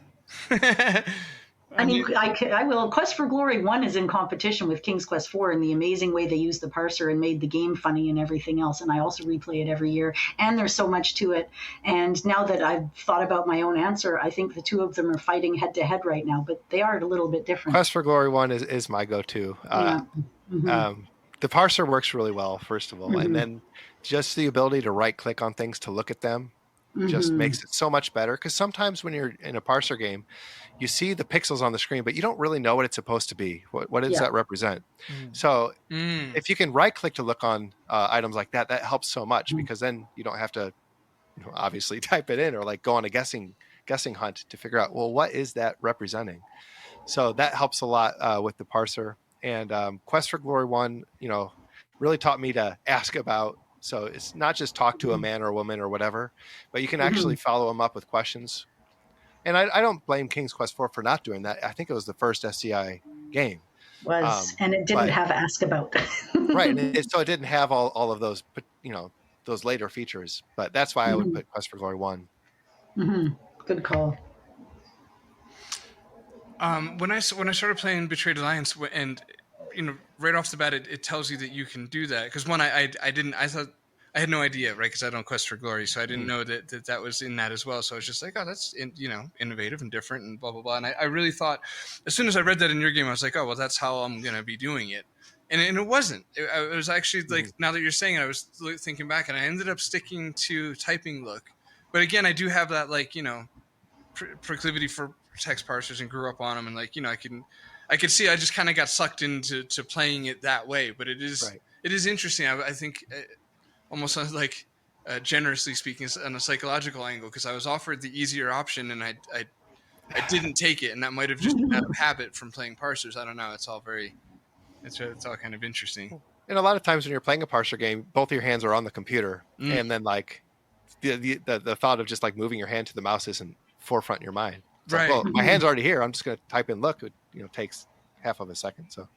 I mean, I will. Quest for Glory 1 is in competition with King's Quest 4 in the amazing way they used the parser and made the game funny and everything else. And I also replay it every year. And there's so much to it. And now that I've thought about my own answer, I think the two of them are fighting head to head right now, but they are a little bit different. Quest for Glory 1 is my go-to. The parser works really well, first of all. And then just the ability to right-click on things to look at them just makes it so much better. Because sometimes when you're in a parser game, you see the pixels on the screen, but you don't really know what it's supposed to be. What does that represent? So if you can right-click to look on items like that, that helps so much, because then you don't have to obviously type it in or like go on a guessing hunt to figure out, well, what is that representing? So that helps a lot with the parser. And Quest for Glory 1, really taught me to ask about. So it's not just talk to a man or a woman or whatever, but you can actually follow them up with questions. And I don't blame King's Quest 4 for not doing that. I think it was the first SCI game. And it didn't have ask about. Right. And so it didn't have all of those, those later features. But that's why I would put Quest for Glory 1. Good call. When I started playing Betrayed Alliance, and right off the bat, it tells you that you can do that. Because I thought I had no idea, right? Because I don't Quest for Glory, so I didn't know that was in that as well. So I was just like, oh, that's innovative and different and blah blah blah. And I really thought, as soon as I read that in your game, I was like, oh well, that's how I'm gonna be doing it. And it wasn't. It was actually like, now that you're saying it, I was thinking back, and I ended up sticking to typing look. But again, I do have that proclivity for text parsers and grew up on them, and I could see I just kind of got sucked into playing it that way. But it is interesting. I think almost like generously speaking on a psychological angle, because I was offered the easier option, and I I didn't take it, and that might have just been out of habit from playing parsers. I don't know. It's all kind of interesting. And a lot of times when you're playing a parser game, both of your hands are on the computer, and then like the thought of just like moving your hand to the mouse isn't forefront in your mind. It's Right. like, well, my hand's already here. I'm just going to type in look. It takes half of a second. So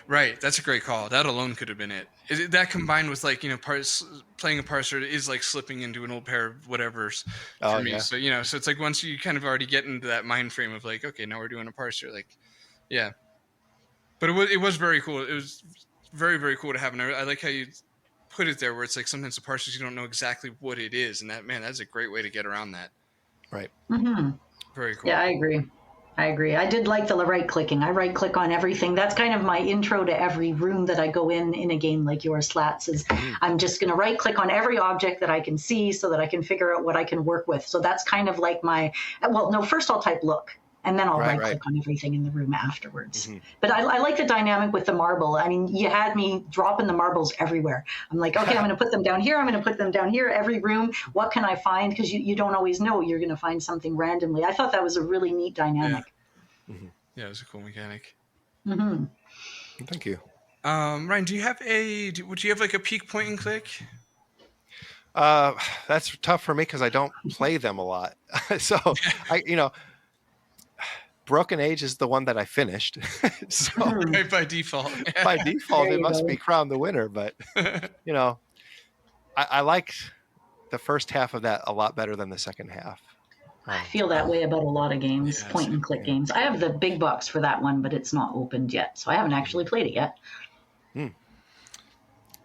Right, that's a great call. That alone could have been it. That combined with like playing a parser is like slipping into an old pair of whatever's for me. Yeah. So so it's like once you kind of already get into that mind frame of like, okay, now we're doing a parser. Like, yeah. But it was very cool. It was very, very cool to have, and I like how you put it there, where it's like sometimes the parsers you don't know exactly what it is, and that's a great way to get around that. Right. Very cool. Yeah, I agree. I did like the right clicking. I right click on everything. That's kind of my intro to every room that I go in a game like yours, Slats, is I'm just going to right click on every object that I can see so that I can figure out what I can work with. So that's kind of like first I'll type look, and then I'll right click on everything in the room afterwards. But I like the dynamic with the marble. I mean, you had me dropping the marbles everywhere. I'm like, okay, I'm going to put them down here. I'm going to put them down here. Every room, what can I find? Because you don't always know you're going to find something randomly. I thought that was a really neat dynamic. Yeah, it was a cool mechanic. Thank you. Ryan, would you have like a peak point and click? That's tough for me because I don't play them a lot. So Broken Age is the one that I finished. So Right, by default. by default, it must be crowned the winner. But I liked the first half of that a lot better than the second half. I feel that way about a lot of games, point and click games. I have the big box for that one, but it's not opened yet, so I haven't actually played it yet.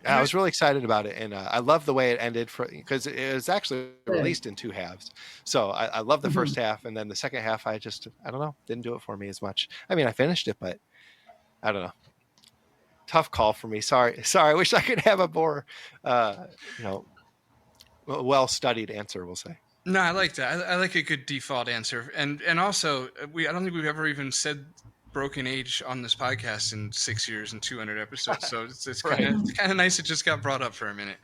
I was really excited about it, and I love the way it ended because it was actually released in two halves. So I love the first half, and then the second half, I don't know, didn't do it for me as much. I mean, I finished it, but I don't know. Tough call for me. Sorry. I wish I could have a more, well-studied answer, we'll say. No, I like that. I like a good default answer, and also I don't think we've ever even said Broken Age on this podcast in 6 years and 200 episodes. So it's kind of nice it just got brought up for a minute.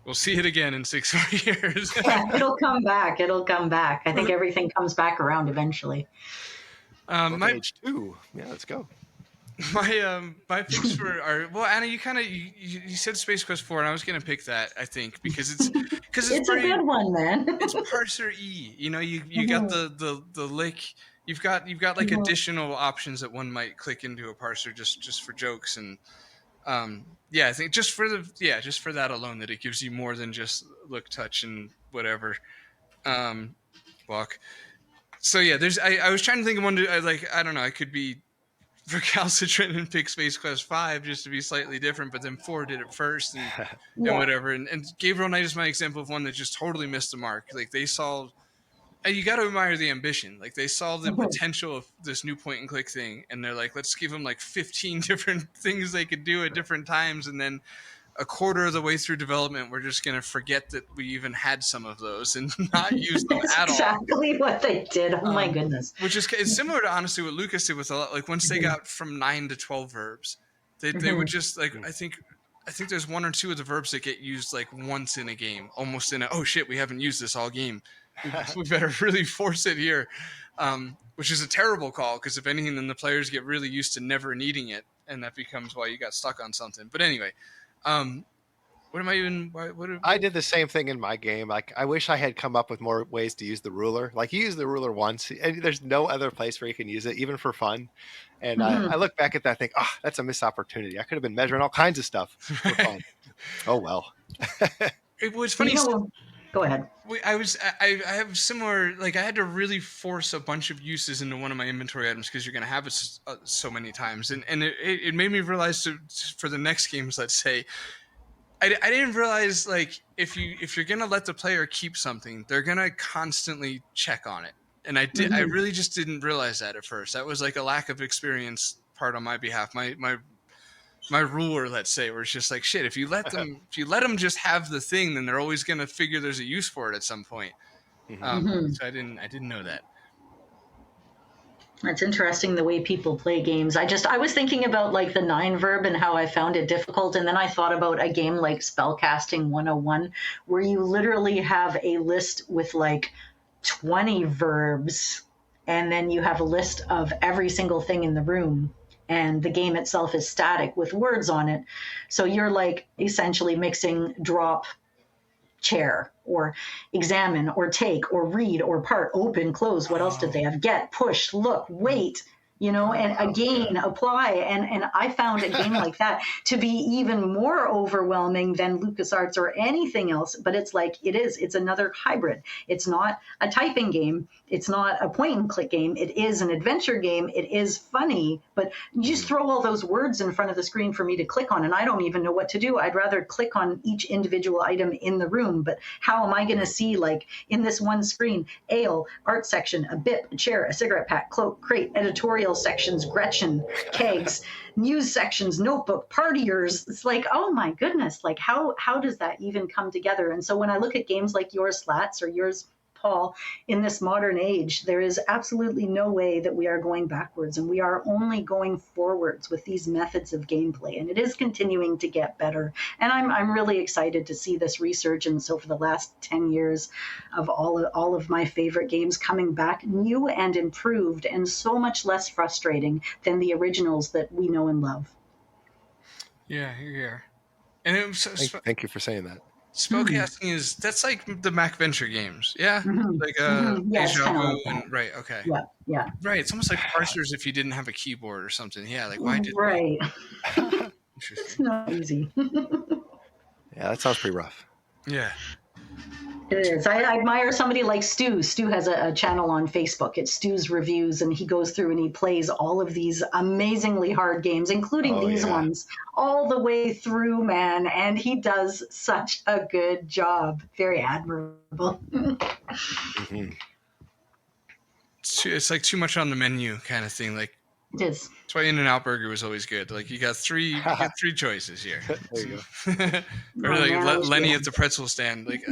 We'll see it again in 6 more years. Yeah, it'll come back. I think everything comes back around eventually. Age 2. Yeah, let's go. My picks are Anna. You said Space Quest 4, and I was gonna pick that. I think because it's it's a good one, man. It's parser E. You got the lick. You've got like additional options that one might click into a parser just for jokes, and I think just for that alone, that it gives you more than just look, touch, and whatever walk. So yeah, I was trying to think of one. I don't know. I could be recalcitrant and pick Space Quest 5 just to be slightly different, but then 4 did it first and whatever. And Gabriel Knight is my example of one that just totally missed the mark. Like they saw, you got to admire the ambition. Like they saw the potential of this new point and click thing, and they're like, let's give them like 15 different things they could do at different times, and then a quarter of the way through development, we're just going to forget that we even had some of those and not use them at all. Exactly what they did. Oh my goodness. Which is similar to honestly what Lucas did with a lot. Like once they got from 9 to 12 verbs, they would just like, I think there's 1 or 2 of the verbs that get used like once in a game, almost in oh shit, we haven't used this all game. We better really force it here. Which is a terrible call, because if anything, then the players get really used to never needing it, and that becomes why you got stuck on something. But anyway, I did the same thing in my game. Like, I wish I had come up with more ways to use the ruler. Like, you use the ruler once, and there's no other place where you can use it, even for fun. And I look back at that and think, that's a missed opportunity. I could have been measuring all kinds of stuff for fun. Oh, well. It was funny. Go ahead. I have similar, like I had to really force a bunch of uses into one of my inventory items because you're going to have it so many times. And it made me realize for the next games, let's say, I didn't realize like if you're going to let the player keep something, they're going to constantly check on it. And I really just didn't realize that at first. That was like a lack of experience part on my behalf. My ruler, let's say, where it's just like, shit, if you let them just have the thing, then they're always going to figure there's a use for it at some point. So I didn't know that. It's interesting the way people play games. I was thinking about like the 9 verb and how I found it difficult. And then I thought about a game like Spellcasting 101, where you literally have a list with like 20 verbs, and then you have a list of every single thing in the room. And the game itself is static with words on it. So you're like essentially mixing drop, chair, or examine, or take, or read, or part, open, close. What else did they have? Get, push, look, wait, and again, apply. And I found a game like that to be even more overwhelming than LucasArts or anything else. But it's another hybrid. It's not a typing game. It's not a point and click game. It is an adventure game. It is funny, but you just throw all those words in front of the screen for me to click on, and I don't even know what to do. I'd rather click on each individual item in the room, but how am I going to see, like, in this one screen, ale, art section, a bip, a chair, a cigarette pack, cloak, crate, editorial sections, Gretchen, kegs, news sections, notebook, partiers. It's like, oh my goodness, like how does that even come together? And so when I look at games like yours, Slats, or yours, Paul, in this modern age, there is absolutely no way that we are going backwards, and we are only going forwards with these methods of gameplay, and it is continuing to get better. And I'm really excited to see this resurgence over the last 10 years of all of my favorite games coming back new and improved, and so much less frustrating than the originals that we know and love. Yeah, here. And it was thank you for saying that. Spellcasting that's like the Mac Venture games, yeah, like Yes, Deja kind of Vu, like that. and right, okay, yeah, right. It's almost like parsers if you didn't have a keyboard or something. Yeah, like why did right? Interesting. It's not easy. Yeah, that sounds pretty rough. Yeah. It is. I admire somebody like Stu. Stu has a channel on Facebook. It's Stu's Reviews, and he goes through and he plays all of these amazingly hard games, including these ones, all the way through, man. And he does such a good job. Very admirable. It's like too much on the menu kind of thing. Like it is. That's why In-N-Out Burger was always good. Like you got three choices here. There you go. Or like Lenny at the pretzel stand. Like,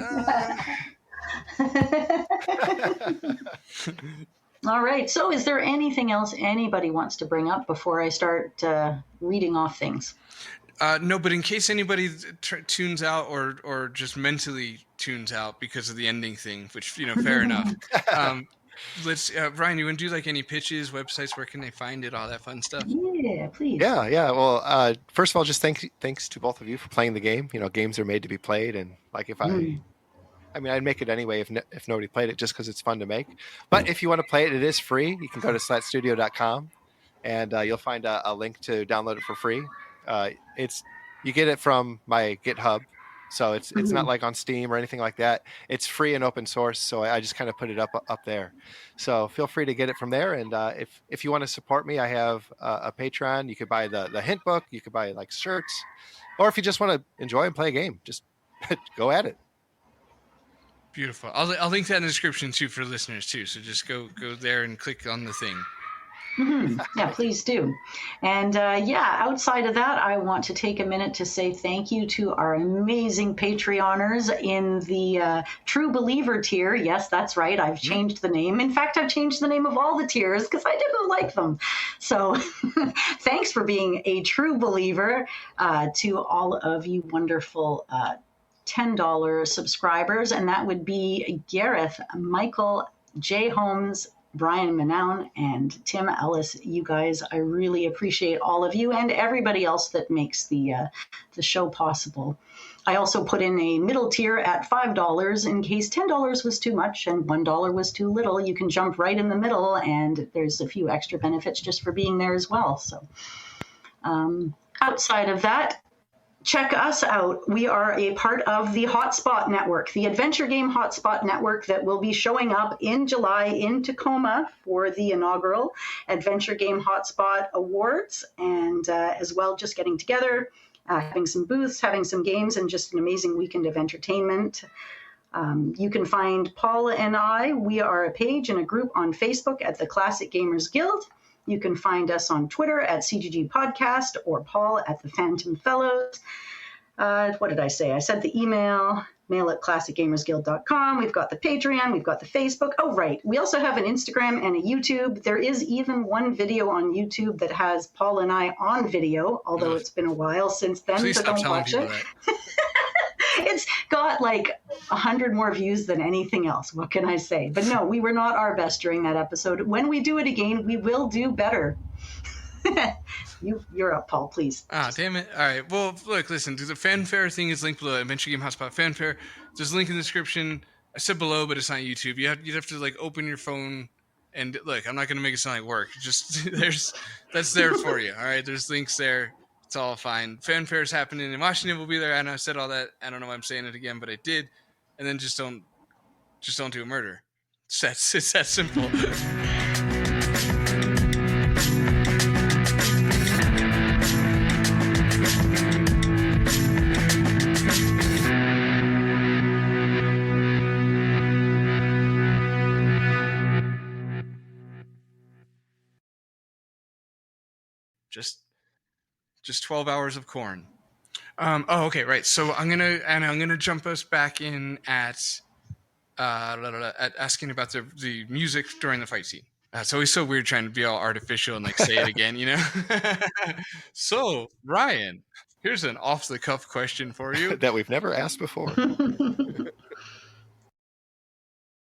All right. So is there anything else anybody wants to bring up before I start reading off things? No, but in case anybody tunes out or just mentally tunes out because of the ending thing, which, fair enough. Let's Ryan, you want to do like any pitches, websites, where can they find it, all that fun stuff? Yeah, please. Yeah. Well, first of all, just thanks to both of you for playing the game. Games are made to be played, and like if I'd make it anyway if nobody played it, just because it's fun to make. But if you want to play it, it is free. You can go to slattstudio.com, and you'll find a link to download it for free. You get it from my GitHub. So it's not like on Steam or anything like that. It's free and open source, so I just kind of put it up there. So feel free to get it from there. And if you want to support me, I have a Patreon. You could buy the hint book. You could buy like shirts, or if you just want to enjoy and play a game, just go at it. Beautiful. I'll link that in the description too for listeners too. So just go there and click on the thing. Yeah, please do. And outside of that, I want to take a minute to say thank you to our amazing Patreoners in the True Believer tier. Yes, that's right. I've changed the name. In fact, I've changed the name of all the tiers because I didn't like them. So thanks for being a true believer to all of you wonderful $10 subscribers. And that would be Gareth, Michael, J. Holmes, Brian Manown, and Tim Ellis. You guys, I really appreciate all of you and everybody else that makes the show possible. I also put in a middle tier at $5 in case $10 was too much and $1 was too little. You can jump right in the middle, and there's a few extra benefits just for being there as well. So outside of that, check us out. We are a part of the Hotspot Network, the adventure game Hotspot Network that will be showing up in July in Tacoma for the inaugural Adventure Game Hotspot Awards, and as well just getting together, having some booths, having some games, and just an amazing weekend of entertainment. You can find Paula and I. We are a page and a group on Facebook at the Classic Gamers Guild. You can find us on Twitter at CGG Podcast or Paul at the Phantom Fellows. What did I say? I said the email, mail at classicgamersguild.com. We've got the Patreon. We've got the Facebook. Oh, right. We also have an Instagram and a YouTube. There is even one video on YouTube that has Paul and I on video, although it's been a while since then, Please so stop don't telling watch people it. that. It's got like 100 more views than anything else. What can I say? But no, we were not our best during that episode. When we do it again, we will do better. You're up, Paul, please. Damn it. All right. Well, look, listen, the fanfare thing is linked below. Adventure Game Hotspot fanfare. There's a link in the description. I said below, but it's not YouTube. You'd have to like open your phone and look, I'm not going to make it sound like work. Just that's there for you. All right. There's links there. It's all fine. Fanfare is happening in Washington. We'll be there. I know I said all that. I don't know why I'm saying it again, but I did. And then just don't do a murder. It's that simple. Just 12 hours of corn. Okay, right. So I'm gonna jump us back in at asking about the music during the fight scene. It's always so weird trying to be all artificial and like say it again, you know. So Ryan, here's an off the cuff question for you that we've never asked before.